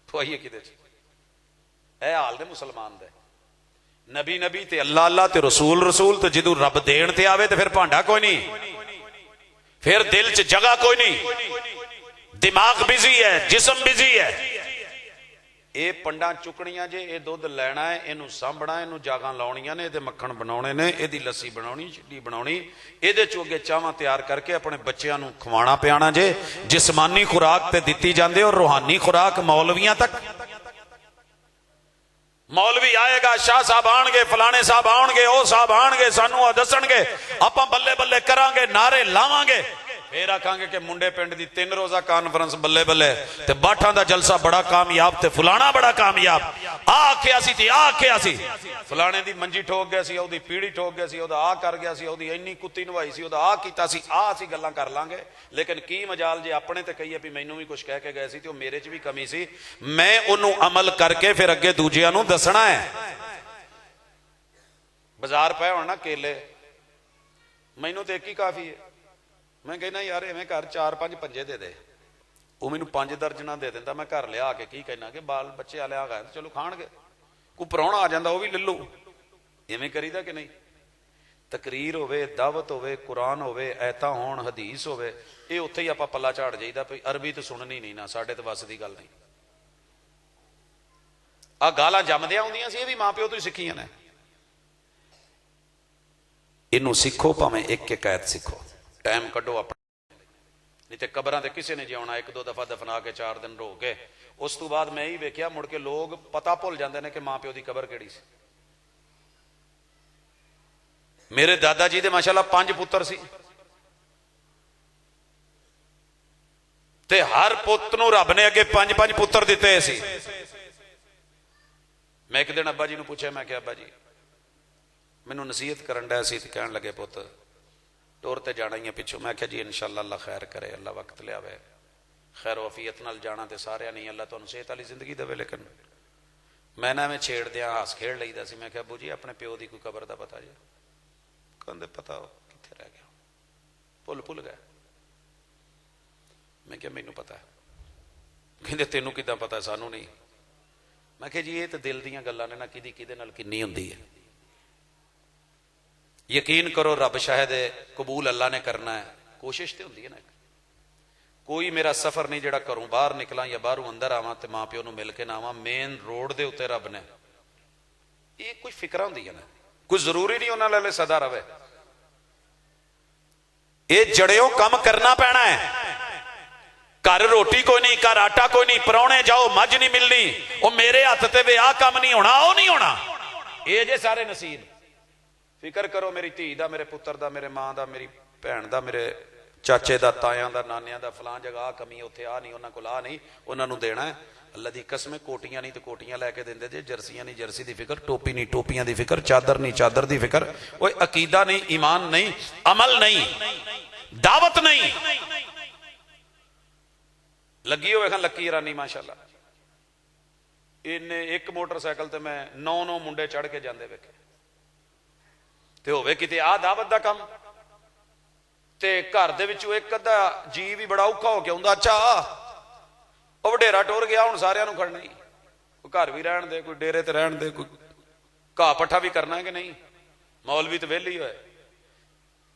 ਖਵਾਈਏ ਕਿਤੇ ਚ? ਇਹ ਹਾਲ ਨੇ ਮੁਸਲਮਾਨ ਦੇ। ਨਬੀ ਨਬੀ ਤੇ ਅੱਲਾ ਅੱਲਾ ਤੇ ਰਸੂਲ ਰਸੂਲ ਤੇ ਜਦੋਂ ਰੱਬ ਦੇਣ ਤੇ ਆਵੇ ਤੇ ਫਿਰ ਭਾਂਡਾ ਕੋਈ ਨਹੀਂ, ਫਿਰ ਦਿਲ ਚ ਜਗ੍ਹਾ ਕੋਈ ਨਹੀਂ, ਦਿਮਾਗ ਬਿਜ਼ੀ ਹੈ, ਜਿਸਮ ਬਿਜ਼ੀ ਹੈ। ਇਹ ਪੰਡਾਂ ਚੁੱਕਣੀਆਂ ਜੇ, ਇਹ ਦੁੱਧ ਲੈਣਾ ਹੈ, ਇਹਨੂੰ ਸਾਂਭਣਾ, ਇਹਨੂੰ ਜਾਗਾਂ ਲਾਉਣੀਆਂ ਨੇ, ਇਹਦੇ ਮੱਖਣ ਬਣਾਉਣੇ ਨੇ, ਇਹਦੀ ਲੱਸੀ ਬਣਾਉਣੀ, ਛਿੱਡੀ ਬਣਾਉਣੀ, ਇਹਦੇ ਚੋਂ ਅੱਗੇ ਚਾਵਾਂ ਤਿਆਰ ਕਰਕੇ ਆਪਣੇ ਬੱਚਿਆਂ ਨੂੰ ਖਵਾਣਾ ਪਿਆਣਾ ਜੇ। ਜਿਸਮਾਨੀ ਖੁਰਾਕ ਤੇ ਦਿੱਤੀ ਜਾਂਦੀ ਔਰ ਰੂਹਾਨੀ ਖੁਰਾਕ ਮੌਲਵੀਆਂ ਤੱਕ। ਮੌਲਵੀ ਆਏਗਾ, ਸ਼ਾਹ ਸਾਹਿਬ ਆਉਣਗੇ, ਫਲਾਣੇ ਸਾਹਿਬ ਆਉਣਗੇ, ਉਹ ਸਾਹਿਬ ਆਉਣਗੇ, ਸਾਨੂੰ ਦੱਸਣਗੇ, ਆਪਾਂ ਬੱਲੇ ਬੱਲੇ ਕਰਾਂਗੇ, ਨਾਰੇ ਲਾਵਾਂਗੇ। ਫਿਰ ਆਖਾਂਗੇ ਕਿ ਮੁੰਡੇ ਪਿੰਡ ਦੀ 3 ਰੋਜ਼ਾ ਕਾਨਫਰੰਸ ਬੱਲੇ ਬੱਲੇ ਤੇ ਬਾਠਾਂ ਦਾ ਜਲਸਾ ਬੜਾ ਕਾਮਯਾਬ ਤੇ ਫਲਾਣਾ ਬੜਾ ਕਾਮਯਾਬ। ਆ ਆਖਿਆ ਸੀ ਤੇ ਆ ਆਖਿਆ ਸੀ, ਫਲਾਣੇ ਦੀ ਮੰਜੀ ਠੋਕ ਗਿਆ ਸੀ, ਉਹਦੀ ਪੀੜੀ ਠੋਕ ਗਿਆ ਸੀ, ਉਹਦਾ ਆ ਕਰ ਗਿਆ ਸੀ, ਉਹਦੀ ਇੰਨੀ ਕੁੱਤੀ ਨਵਾਈ ਸੀ, ਉਹਦਾ ਆ ਕੀਤਾ ਸੀ। ਆ ਅਸੀਂ ਗੱਲਾਂ ਕਰ ਲਾਂਗੇ ਲੇਕਿਨ ਕੀ ਮਜਾਲ ਜੇ ਆਪਣੇ ਤੇ ਕਹੀਏ ਵੀ ਮੈਨੂੰ ਵੀ ਕੁਝ ਕਹਿ ਕੇ ਗਏ ਸੀ ਤੇ ਉਹ ਮੇਰੇ ਚ ਵੀ ਕਮੀ ਸੀ, ਮੈਂ ਉਹਨੂੰ ਅਮਲ ਕਰਕੇ ਫਿਰ ਅੱਗੇ ਦੂਜਿਆਂ ਨੂੰ ਦੱਸਣਾ ਹੈ। ਬਾਜ਼ਾਰ ਪਏ ਹੋਣ ਨਾ ਕੇਲੇ, ਮੈਨੂੰ ਤੇ ਇੱਕ ਹੀ ਕਾਫੀ ਹੈ। ਮੈਂ ਕਹਿੰਦਾ ਯਾਰ ਐਵੇਂ ਘਰ 4-5 ਪੰਜੇ ਦੇ ਦੇ, ਉਹ ਮੈਨੂੰ 5 ਦਰਜਨਾਂ ਦੇ ਦਿੰਦਾ। ਮੈਂ ਘਰ ਲਿਆ ਕੇ ਕੀ ਕਹਿਣਾ ਕਿ ਬਾਲ ਬੱਚੇ ਵਾਲੇ ਆ ਗਏ ਚਲੋ ਖਾਣਗੇ, ਕੋਈ ਪ੍ਰਾਹੁਣਾ ਆ ਜਾਂਦਾ ਉਹ ਵੀ ਲੈ ਲਓ। ਐਵੇਂ ਕਰੀਦਾ ਕਿ ਨਹੀਂ? ਤਕਰੀਰ ਹੋਵੇ, ਦਾਵਤ ਹੋਵੇ, ਕੁਰਾਨ ਹੋਵੇ, ਐਤਾਂ ਹੋਣ, ਹਦੀਸ ਹੋਵੇ, ਇਹ ਉੱਥੇ ਹੀ ਆਪਾਂ ਪੱਲਾ ਝਾੜ ਜਾਈਦਾ ਵੀ ਅਰਬੀ ਤਾਂ ਸੁਣਨੀ ਨਹੀਂ ਨਾ, ਸਾਡੇ ਤੇ ਵੱਸ ਦੀ ਗੱਲ ਨਹੀਂ। ਆ ਗਾਲਾਂ ਜੰਮਦਿਆਂ ਆਉਂਦੀਆਂ ਸੀ, ਇਹ ਵੀ ਮਾਂ ਪਿਓ ਤੋਂ ਹੀ ਸਿੱਖੀਆਂ ਨੇ। ਇਹਨੂੰ ਸਿੱਖੋ, ਭਾਵੇਂ ਇੱਕ ਇੱਕ ਐਤ ਸਿੱਖੋ, ਟਾਈਮ ਕੱਢੋ ਆਪਣਾ। ਨਹੀਂ ਤੇ ਕਬਰਾਂ ਤੇ ਕਿਸੇ ਨੇ ਜਿਉਣਾ, 1-2 ਦਫਾ ਦਫਨਾ ਕੇ 4 ਦਿਨ ਰੋ ਕੇ ਉਸ ਤੋਂ ਬਾਅਦ ਮੈਂ ਹੀ ਵੇਖਿਆ ਮੁੜ ਕੇ ਲੋਕ ਪਤਾ ਭੁੱਲ ਜਾਂਦੇ ਨੇ ਕਿ ਮਾਂ ਪਿਓ ਦੀ ਕਬਰ ਕਿਹੜੀ ਸੀ। ਮੇਰੇ ਦਾਦਾ ਜੀ ਦੇ ਮਾਸ਼ਾਅੱਲਾ 5 ਪੁੱਤਰ ਸੀ ਤੇ ਹਰ ਪੁੱਤ ਨੂੰ ਰੱਬ ਨੇ ਅੱਗੇ 5-5 ਪੁੱਤਰ ਦਿੱਤੇ ਸੀ। ਮੈਂ ਇੱਕ ਦਿਨ ਅੱਬਾ ਜੀ ਨੂੰ ਪੁੱਛਿਆ, ਮੈਂ ਕਿਹਾ ਅੱਬਾ ਜੀ ਮੈਨੂੰ ਨਸੀਹਤ ਕਰਨ ਡਿਆ ਸੀ ਤੇ ਕਹਿਣ ਲੱਗੇ ਪੁੱਤ ਟੋਰ ਤੇ ਜਾਣਾ ਹੀ ਹੈ ਪਿੱਛੋਂ। ਮੈਂ ਕਿਹਾ ਜੀ ਇਨਸ਼ਾਅੱਲਾ ਅੱਲਾ ਖੈਰ ਕਰੇ, ਅੱਲਾ ਵਕਤ ਲਿਆਵੇ, ਖੈਰ ਵਫੀਅਤ ਨਾਲ ਜਾਣਾ ਤੇ ਸਾਰਿਆਂ ਨਹੀਂ, ਅੱਲਾ ਤੁਹਾਨੂੰ ਸਿਹਤ ਵਾਲੀ ਜ਼ਿੰਦਗੀ ਦੇਵੇ। ਲੇਕਿਨ ਮੈਂ ਨਾ ਐਵੇਂ ਛੇੜਦਿਆਂ ਹੱਸ ਖੇਡ ਲਈਦਾ ਸੀ। ਮੈਂ ਕਿਹਾ ਅੱਬੂ ਜੀ ਆਪਣੇ ਪਿਓ ਦੀ ਕੋਈ ਕਬਰ ਦਾ ਪਤਾ ਜੀ? ਕਹਿੰਦੇ ਪਤਾ ਕਿੱਥੇ ਰਹਿ ਗਿਆ, ਭੁੱਲ ਗਏ। ਮੈਂ ਕਿਹਾ ਮੈਨੂੰ ਪਤਾ। ਕਹਿੰਦੇ ਤੈਨੂੰ ਕਿੱਦਾਂ ਪਤਾ, ਸਾਨੂੰ ਨਹੀਂ। ਮੈਂ ਕਿਹਾ ਜੀ ਇਹ ਤਾਂ ਦਿਲ ਦੀਆਂ ਗੱਲਾਂ ਨੇ ਨਾ, ਕਿਹਦੀ ਕਿਹਦੇ ਨਾਲ ਕਿੰਨੀ ਹੁੰਦੀ ਹੈ। ਯਕੀਨ ਕਰੋ ਰੱਬ ਸ਼ਾਇਦ ਕਬੂਲ ਅੱਲਾ ਨੇ ਕਰਨਾ ਹੈ, ਕੋਸ਼ਿਸ਼ ਤੇ ਹੁੰਦੀ ਹੈ ਨਾ। ਕੋਈ ਮੇਰਾ ਸਫ਼ਰ ਨਹੀਂ ਜਿਹੜਾ ਘਰੋਂ ਬਾਹਰ ਨਿਕਲਾਂ ਜਾਂ ਬਾਹਰੋਂ ਅੰਦਰ ਆਵਾਂ ਤੇ ਮਾਂ ਪਿਓ ਨੂੰ ਮਿਲ ਕੇ ਨਾ ਆਵਾਂ। ਮੇਨ ਰੋਡ ਦੇ ਉੱਤੇ ਰੱਬ ਨੇ, ਇਹ ਕੁਝ ਫਿਕਰਾਂ ਹੁੰਦੀਆਂ ਨੇ, ਕੋਈ ਜ਼ਰੂਰੀ ਨਹੀਂ ਉਹਨਾਂ ਨਾਲ ਸਦਾ ਰਵੇ। ਇਹ ਜੜਿਓ ਕੰਮ ਕਰਨਾ ਪੈਣਾ ਹੈ। ਘਰ ਰੋਟੀ ਕੋਈ ਨਹੀਂ, ਘਰ ਆਟਾ ਕੋਈ ਨਹੀਂ, ਪਰੌਣੇ ਜਾਓ ਮੱਝ ਨਹੀਂ ਮਿਲਣੀ, ਉਹ ਮੇਰੇ ਹੱਥ ਤੇ ਵੇ ਆਹ ਕੰਮ ਨਹੀਂ ਹੋਣਾ, ਉਹ ਨਹੀਂ ਹੋਣਾ। یہ جے سارے نصیب. فکر کرو میری دھی دا، میرے پتر دا، میرے ماں دا، میری بھن دا، میرے چاچے دا، تایاں دا، نانیاں دا، فلاں جگہ آ کمی، اتنے آ نہیں، انہاں کول آ نہیں، انہاں نوں دینا ہے. اللہ دی قسم ہے، کوٹیاں نہیں تو کوٹیاں لے کے دیندے جے، جرسیاں نہیں جرسی دی فکر، ٹوپی نہیں ٹوپیاں دی فکر، چادر نہیں چادر دی فکر. کوئی عقیدہ نہیں، ایمان نہیں، عمل نہیں، دعوت نہیں. لگی ہوئے کھاں لکی ایرانی ماشاءاللہ، ایک موٹر سائیکل تے میں 9 منڈے چڑھ کے جاندے ویکھے. تے ہوے کتے آ دعوت دا کم، تے گھر دے وچوں ایک ادھا جی بھی بڑا اوکھا ہو کے آندا، اچھا وہ وڈیرا ٹور گیا ہن سارے نوں کھڑنا ہی، کوئی گھر بھی رہن دے، کوئی ڈیرے تے رہن دے، کوئی گھا پٹھا بھی کرنا ہے کہ نہیں. مولوی تے ویلی ہوئے،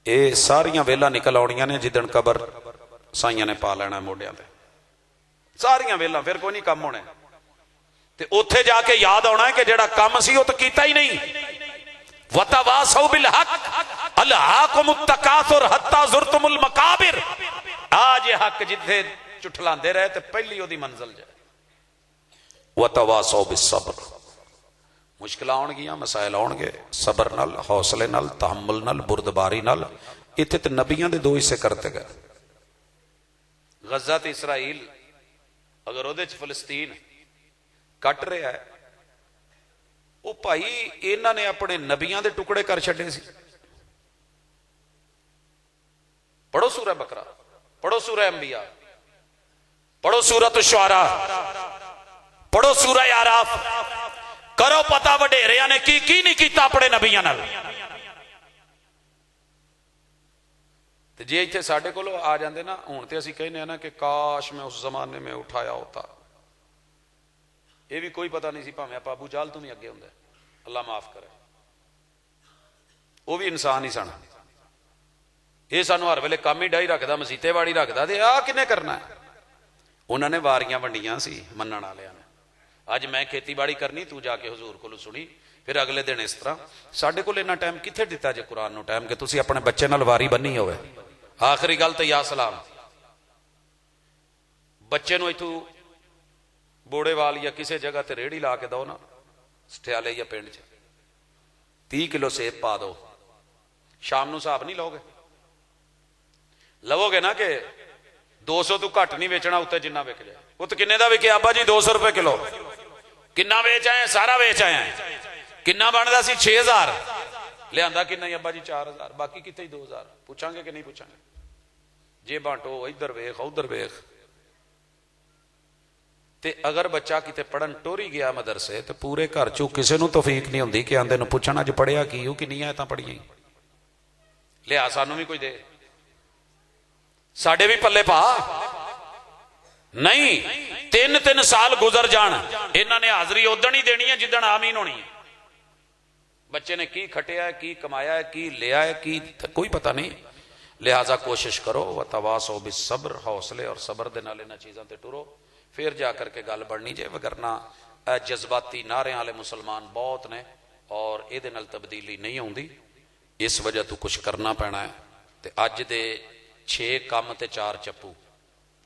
اے ساریاں ویلاں نکل آنیاں نے جدن قبر سائیاں نے پا لینا موڈیاں تے، ساریاں ویلاں، پھر کوئی نہیں کم ہونے. تے اوتھے جا کے یاد آنا ہے کہ جڑا کم سی وہ تو کیتا ہی نہیں. وَتَوَاصَوْا بِالْحَقِّ أَلْهَاكُمُ التَّكَاثُرُ حَتَّى زُرْتُمُ الْمَقَابِرَ. آج یہ حق جتھے چٹھلاندے رہے تے پہلی دی منزل جائے. وَتَوَاصَوْا بِالصَّبْرِ. مشکل آن گیا، مسائل آن گے، صبر نال، حوصلے نال، تحمل نال، بردباری نال. اتنے تے نبیاں دے 2 حصے کرتے گئے. غزہ تے اسرائیل اگر وہ فلسطین کٹ رہا ہے، وہ بھائی انہوں نے اپنے نبیاں دے ٹکڑے کر چھڑے سی. پڑھو سورہ بقرہ، پڑھو سورہ انبیاء، پڑھو سورۃ الشعراء، پڑھو سورہ اعراف، کرو پتہ وڈیریاں نے کی نہیں کیتا اپنے نبیاں نال. تے جے ایتھے ساڈے کولو آ جاندے نا ہن تے اسی کہنے نا کہ کاش میں اس زمانے میں اٹھایا ہوتا. یہ بھی کوئی پتہ نہیں سی، بھاویں آپ ابو جہل تو بھی اگے ہوندا، اللہ معاف کرے، وہ بھی انسان ہی سن. یہ سانو ہر ویلے کام ہی ڈائی رکھدا، مسیتے واڑی رکھدا، تے آ کنے کرنا ہے. انہوں نے واریاں ونڈیاں سی منن والیاں نے. اج میں کھیتی باڑی کرنی، تو جا کے حضور کو سنی، پھر اگلے دن اس طرح. ساڈے کول اتنا ٹائم کتنے دتا جے قرآن نو ٹائم کہ تسی اپنے بچے نال واری بننی ہوئے. آخری گل تے یا سلام، بچے نو ایتھوں بوڑے وال یا کسی جگہ تے ریڑھی لا کے دو نا، سٹیالے یا پنڈ 30 کلو سیب پا دو، شام نو حساب نہیں لو گے؟ لو گے نا کہ 200 تو گھٹ نہیں ویچنا اتنے جنہ وک جائے. وہ تو کنے دا وکیا ابا جی؟ 200 روپے کلو. کنا ویچ آئے؟ سارا ویچ آئے ہیں. کنا بنتا سی؟ 6000. لیا کنا ہی ابا جی؟ 4000. باقی کتنے 2000. پوچھا گے کہ نہیں پوچھا گے؟ جی بانٹو، ادھر ویخ ادھر ویخ. تے اگر بچہ کتے پڑھن ٹوری گیا مدرسے تو پورے گھر چوں کسے نو توفیق نہیں ہوندی کہ آندے نو پوچھنا جو پڑھیا کی ہو کہ نہیں آئے تاں پڑھیاں. لیا سانو بھی کوئی دے، ساڑھے بھی پلے پا. نہیں، 3 سال گزر جان، انہوں نے حاضری ادھن ہی دینی ہے جدن آمین ہونی ہے. بچے نے کی کھٹیا ہے، کی کمایا ہے، کی لیا ہے، کی کوئی پتہ نہیں. لہذا کوشش کرو وتواصوا بالصبر، حوصلے اور صبر دے نال انہاں چیزاں تے ٹرو، پھر جا کر کے گل بڑھنی جائے. وگرنہ جذباتی نعرے والے مسلمان بہت نے اور یہ دے نال تبدیلی نہیں ہوندی. اس وجہ تو کچھ کرنا پینا ہے. تے اج دے 6 کم تے 4 چپو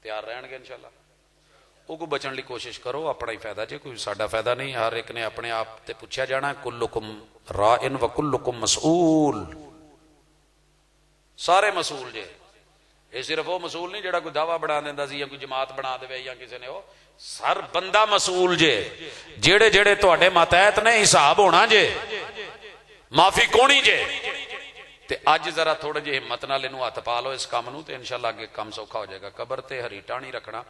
تیار رہن گے انشاءاللہ. وہ کو بچن لی کوشش کرو، اپنا ہی فائدہ جے، کوئی ساڈا فائدہ نہیں. ہر ایک نے اپنے آپ تے پوچھا جانا ہے، کلکم رائن و کلکم مسئول. سارے مسئول جے. یہ صرف وہ مسئول نہیں جڑا کوئی دعویٰ بنا دیندا سی یا کوئی جماعت بنا دے یا کسی نے، وہ ہر بندہ مسئول جے. جڑے جڑے تواڈے ماتحت نے حساب ہونا جے، معافی کونی جے. تے اج ذرا تھوڑے جے ہمت نال اینو ہاتھ پا لو اس کام نو تے انشاءاللہ اگے کام سوکھا ہو جائے گا. قبر تے ہری ٹانی رکھنا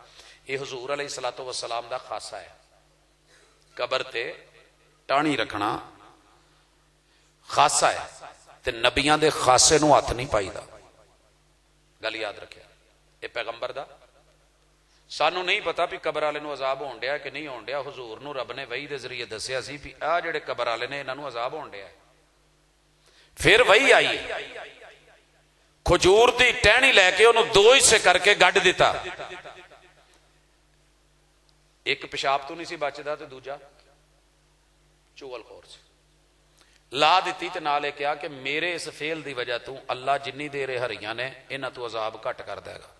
یہ حضور علیہ الصلوۃ والسلام دا خاصہ ہے. قبر تے ٹانی رکھنا خاصہ ہے تے نبیاں دے خاصے نو ہاتھ نہیں پائی دا. گل یاد رکھیا، یہ پیغمبر دا. سانو نہیں پتا بھی قبر والے نو عذاب ہون ڈیا کہ نہیں ہون ڈیا. حضور نو رب نے وحی دے ذریعے دسیا سی بھی آ جڑے قبر والے نے انہاں نو عذاب ہون ڈیا ہے. پھر وہی آئی، کھجور دی ٹہنی لے کے انہوں 2 حصے کر کے گڈ دیتا. ایک پیشاب تو نہیں سی بچدا تے دوجا چغل خور سے لا دیتی تے نالے کیا کہ میرے اس فیل دی وجہ تو اللہ جنی دیر ہریاں نے انہاں تو عذاب گھٹ کر دے گا.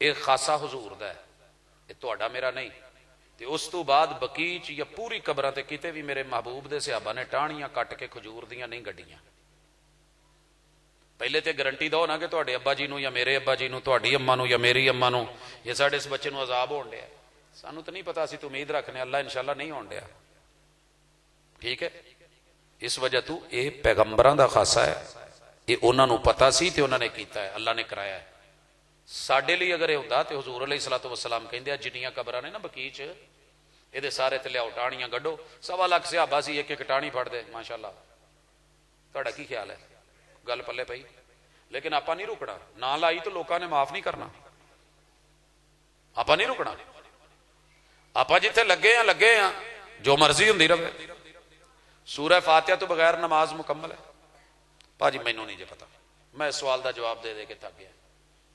یہ خاصہ حضور دا ہے، یہ تہاڈا میرا نہیں. ਤੇ ਉਸ ਤੋਂ ਬਾਅਦ ਬਕੀਚ ਜਾਂ ਪੂਰੀ ਕਬਰਾਂ ਤੇ ਕਿਤੇ ਵੀ ਮੇਰੇ ਮਹਿਬੂਬ ਦੇ ਸਹਾਬਾ ਨੇ ਟਾਹਣੀਆਂ ਕੱਟ ਕੇ ਖਜੂਰ ਦੀਆਂ ਨਹੀਂ ਗੱਡੀਆਂ। ਪਹਿਲੇ ਤੇ ਗਰੰਟੀ ਦਿਓ ਨਾ ਕਿ ਤੁਹਾਡੇ ਅੱਬਾ ਜੀ ਨੂੰ ਜਾਂ ਮੇਰੇ ਅੱਬਾ ਜੀ ਨੂੰ, ਤੁਹਾਡੀ ਅੰਮਾ ਨੂੰ ਜਾਂ ਮੇਰੀ ਅੰਮਾ ਨੂੰ, ਇਹ ਸਾਡੇ ਇਸ ਬੱਚੇ ਨੂੰ ਅਜ਼ਾਬ ਹੋਣ ਡਿਆ। ਸਾਨੂੰ ਤਾਂ ਨਹੀਂ ਪਤਾ, ਅਸੀਂ ਤਾਂ ਉਮੀਦ ਰੱਖਨੇ ਅੱਲਾ ਇਨਸ਼ਾਅੱਲਾ ਨਹੀਂ ਹੋਣ ਡਿਆ। ਠੀਕ ਹੈ, ਇਸ ਵਜ੍ਹਾ ਤੋਂ ਇਹ ਪੈਗੰਬਰਾਂ ਦਾ ਖਾਸਾ ਹੈ, ਇਹ ਉਹਨਾਂ ਨੂੰ ਪਤਾ ਸੀ ਤੇ ਉਹਨਾਂ ਨੇ ਕੀਤਾ ਹੈ, ਅੱਲਾ ਨੇ ਕਰਾਇਆ ਹੈ। ਸਾਡੇ ਲਈ ਅਗਰ ਇਹ ਹੁੰਦਾ ਤੇ ਹਜ਼ੂਰ ਅਲੈਹਿ ਸਲਾਤੁ ਵਸਲਾਮ ਕਹਿੰਦੇ ਆ ਜਿੰਨੀਆਂ ਕਬਰਾਂ ਨੇ ਨਾ ਬਕੀਚ, ਇਹਦੇ ਸਾਰੇ ਤੇ ਲਿਆਓ ਟਾਹਣੀਆਂ ਕੱਢੋ। 1.25 ਲੱਖ ਸਹਾਬਾ ਸੀ, ਇੱਕ ਇੱਕ ਟਾਹਣੀ ਫੜਦੇ ਮਾਸ਼ਾਅੱਲਾ। ਤੁਹਾਡਾ ਕੀ ਖਿਆਲ ਹੈ? ਗੱਲ ਪੱਲੇ ਪਈ। ਲੇਕਿਨ ਆਪਾਂ ਨਹੀਂ ਰੁਕਣਾ, ਨਾ ਲਾਈ ਤਾਂ ਲੋਕਾਂ ਨੇ ਮਾਫ ਨਹੀਂ ਕਰਨਾ। ਆਪਾਂ ਨਹੀਂ ਰੁਕਣਾ, ਆਪਾਂ ਜਿੱਥੇ ਲੱਗੇ ਆ ਜੋ ਮਰਜ਼ੀ ਹੁੰਦੀ ਰਹੇ। ਸੂਰਾ ਫਾਤਿਹਾ ਤੋਂ ਬਗੈਰ ਨਮਾਜ਼ ਮੁਕੰਮਲ ਹੈ। ਭਾਜੀ ਮੈਨੂੰ ਨਹੀਂ ਜੇ ਪਤਾ, ਮੈਂ ਇਸ ਸਵਾਲ ਦਾ ਜਵਾਬ ਦੇ ਕੇ ਥੱਕ ਗਿਆ।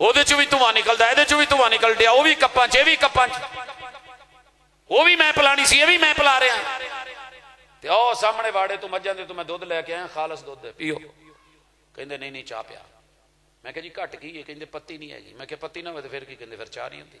ਉਹਦੇ ਚੋਂ ਵੀ ਧੂਆਂ ਨਿਕਲਦਾ, ਇਹਦੇ ਚੋਂ ਵੀ ਧੂਆਂ ਨਿਕਲ ਡਿਆ, ਉਹ ਵੀ ਕੱਪਾਂ 'ਚ ਇਹ ਵੀ ਕੱਪਾਂ 'ਚ, ਉਹ ਵੀ ਮੈਂ ਪਿਲਾਣੀ ਸੀ ਇਹ ਵੀ ਮੈਂ ਪਿਲਾ ਰਿਹਾ। ਤੇ ਉਹ ਸਾਹਮਣੇ ਵਾੜੇ ਤੋਂ ਮੱਝਾਂ ਦੇ ਤੋਂ ਮੈਂ ਦੁੱਧ ਲੈ ਕੇ ਆਇਆ, ਖਾਲਸ ਦੁੱਧ ਹੈ, ਪੀਓ। ਕਹਿੰਦੇ ਨਹੀਂ ਨਹੀਂ ਚਾਹ ਪਿਆ। ਮੈਂ ਕਿਹਾ ਜੀ ਘਟ ਕੀ ਹੈ? ਕਹਿੰਦੇ ਪੱਤੀ ਨਹੀਂ ਹੈਗੀ। ਮੈਂ ਕਿਹਾ ਪੱਤੀ ਨਾ ਹੋਵੇ ਤੇ ਫਿਰ ਕੀ? ਕਹਿੰਦੇ ਫਿਰ ਚਾਹ ਨਹੀਂ ਹੁੰਦੀ।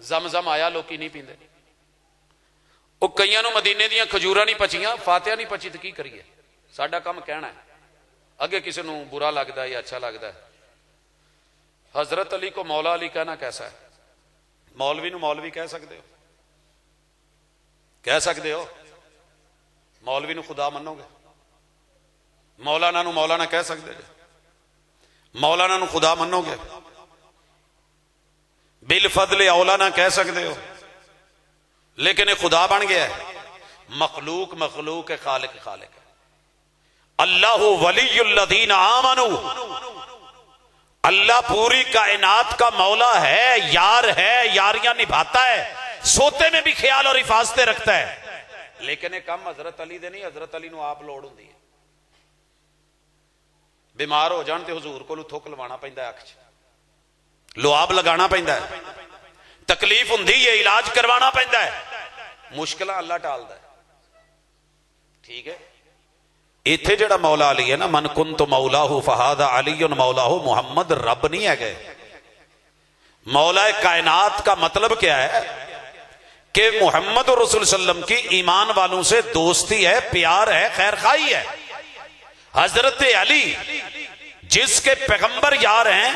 زمزم آیا لوکی نہیں پیندے. وہ کئیاں نو مدینے دیاں کھجوراں نہیں پچیاں, فاتحہ نہیں پچی تو کی کریے؟ ساڈا کام کہنا ہے, اگے کسی نو برا لگتا ہے یا اچھا لگتا ہے. حضرت علی کو مولا علی کہنا کیسا ہے؟ مولوی نو مولوی کہہ سکتے ہو؟ کہہ سکتے ہو؟ مولوی نو خدا منو گے؟ مولانا نو مولانا کہہ سکتے جے؟ مولانا نو خدا منو گے؟ بالفضل اولانا کہہ سکتے ہو؟ لیکن یہ خدا بن گیا ہے. مخلوق مخلوق ہے, خالق خالق ہے. اللہ ولی الذین آمنوا, اللہ پوری کائنات کا مولا ہے, یار ہے, یاریاں نبھاتا ہے, سوتے میں بھی خیال اور حفاظتیں رکھتا ہے. لیکن یہ کم حضرت علی دے نہیں. حضرت علی نو آپ لوڑ ہوندی ہے. بیمار ہو جان تے حضور کو تھوک لوانا پیندا ہے, اکھ چ لواب لگانا پیندا ہے, تکلیف ہوندی ہے, علاج کروانا پیندا ہے, مشکلہ اللہ ٹالدا ہے. ٹھیک ہے. ایتھے جڑا مولا علی ہے نا, من کنت مولاہ فہذا علی مولاہ, محمد رب نہیں ہے گئے. مولا کائنات کا مطلب کیا ہے کہ محمد رسول صلی اللہ علیہ وسلم کی ایمان والوں سے دوستی ہے, پیار ہے, خیر خواہی ہے. حضرت علی جس کے پیغمبر یار ہیں,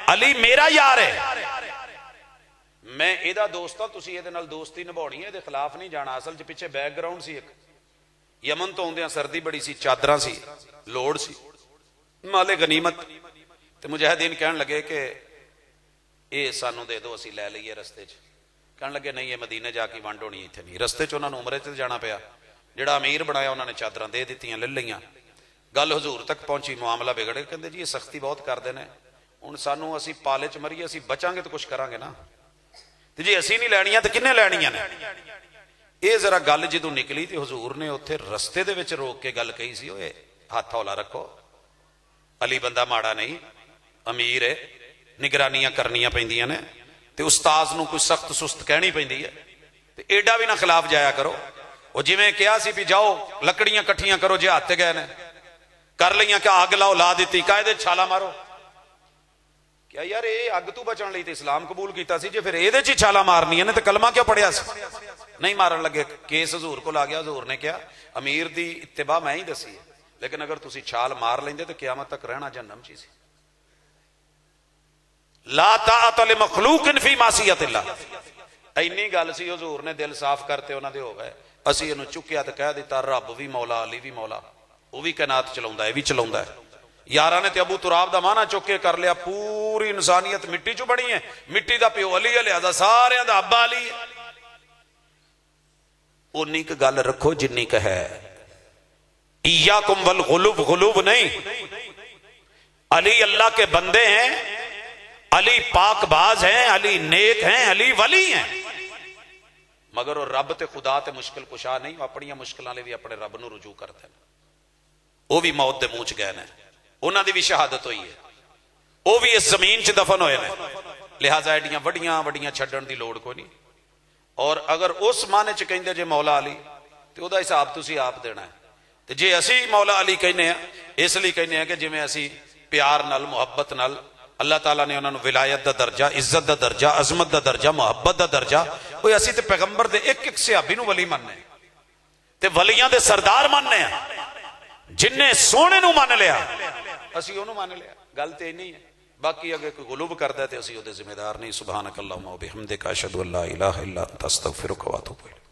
علی میرا یار ہے, میں ایدہ دوست ہوں, تسی ایدے نال دوستی نبھاؤنی ہے, ایدے خلاف نہیں جانا. اصل جو پیچھے بیک گراؤنڈ سی, ایک یمن تو ہوندیاں سردی بڑی سی, چادراں سی, لوڑ سی, مالے غنیمت. تے مجاہدین کہن لگے کہ اے سانو دے دو, اسی لے لئیے رستے چ. کہن لگے نہیں, یہ مدینے جا کے ونڈ ہونی ایتھے نہیں. رستے چ انہاں نوں عمرے تے جانا پیا, جڑا امیر بنایا انہاں نے چادراں دے دتیاں, لے لئیاں. گل حضور تک پہنچی, معاملہ بگڑے. کہندے جی یہ سختی بہت کردے نے, ہن سانو اسی پالے چ مریے, اسی بچاں گے تو کچھ کران گے نا, تے جی اسی نہیں لینیاں تے کنے لینیاں نے؟ اے ذرا گل جدوں نکلی تے حضور نے اوتھے رستے دے وچ روک کے گل کہی سی, اوے ہاتھ ہولا رکھو, علی بندہ ماڑا نہیں, امیر ہے, نگرانیاں کرنیاں پیندیاں نے, تے استاذ نو کوئی سخت سست کہنی پیندی ہے, تے ایڈا بھی نہ خلاف جایا کرو. وہ جویں کہیا سی بھی جاؤ لکڑیاں کٹھیاں کرو, جے ہاتھ گئے نے کر لیاں, کہ آگ لاؤ, لا دیتی, قائدے چھالا مارو. کیا یار اے اگ تو بچن لئی تے اسلام قبول کیتا سی, جے پھر اے دے چ چھالا مارنی ہے تے کلمہ کیوں پڑھیا سی؟ نہیں مارن لگے. کیس حضور کو لا گیا. حضور نے کیا, امیر دی اتباع میں ہی دسی ہے, لیکن اگر تسی چھال مار لیندے تو قیامت تک رہنا جہنم چ سی. لا طاعت لمخلوق فی معصیت اللہ. اینی گل سی, حضور نے دل صاف کرتے انہاں دے ہو گئے. اسی اینو چکیا تے کہہ دیتا رب بھی مولا, علی بھی مولا, وہ بھی کائنات چلاوندا ہے, یہ بھی چلاوندا ہے. یاراں نے تے ابو تراب دا مانا چک کے کر لیا, پوری انسانیت مٹی چ بنی ہے, مٹی دا پیو علی ہے, لہذا سارے دا ابا علی ہے. اونی ک گل رکھو جنی کہ ہے. ایاکم والغلوب, غلوب نہیں. علی اللہ کے بندے ہیں, علی پاک باز ہیں, علی نیک ہیں, علی ولی ہیں, مگر وہ رب تے خدا تے مشکل کشا نہیں. وہ اپنی مشکلاں لے بھی اپنے رب نو رجوع کرتے ہیں. وہ بھی موت دے منہ چ گئے نے, انہاں دی بھی شہادت ہوئی ہے, وہ بھی اس زمین چ دفن ہوئے نے. لہٰذا ایڈیاں وڈیاں وڈیاں چھڈن دی لوڑ کوئی نہیں. اور اگر اس معنی چ کہندے جے مولا علی تے او دا حساب تسی آپ دینا ہے. تے جے اسی مولا علی کہنے ہیں, اس لیے کہنے ہیں کہ جویں اسی پیار نال, محبت نال, اللہ تعالیٰ نے انہوں نے ولایت دا درجہ, عزت دا درجہ, عظمت دا درجہ, محبت دا درجہ, وہ اسی تے پیغمبر دے ایک ایک صحابی نو ولی مننے, تے ولیاں دے سردار مننے ہیں. جن نے سونے نو مان لیا اسی انہوں مان لیا. گل تے نہیں ہے. باقی اگر کوئی غلوب کردا ہے تے اسی او دے ذمہ دار نہیں. سبحانک اللہم و بحمدک اشہد ان لا الہ الا انت استغفرک و اتوب الیک.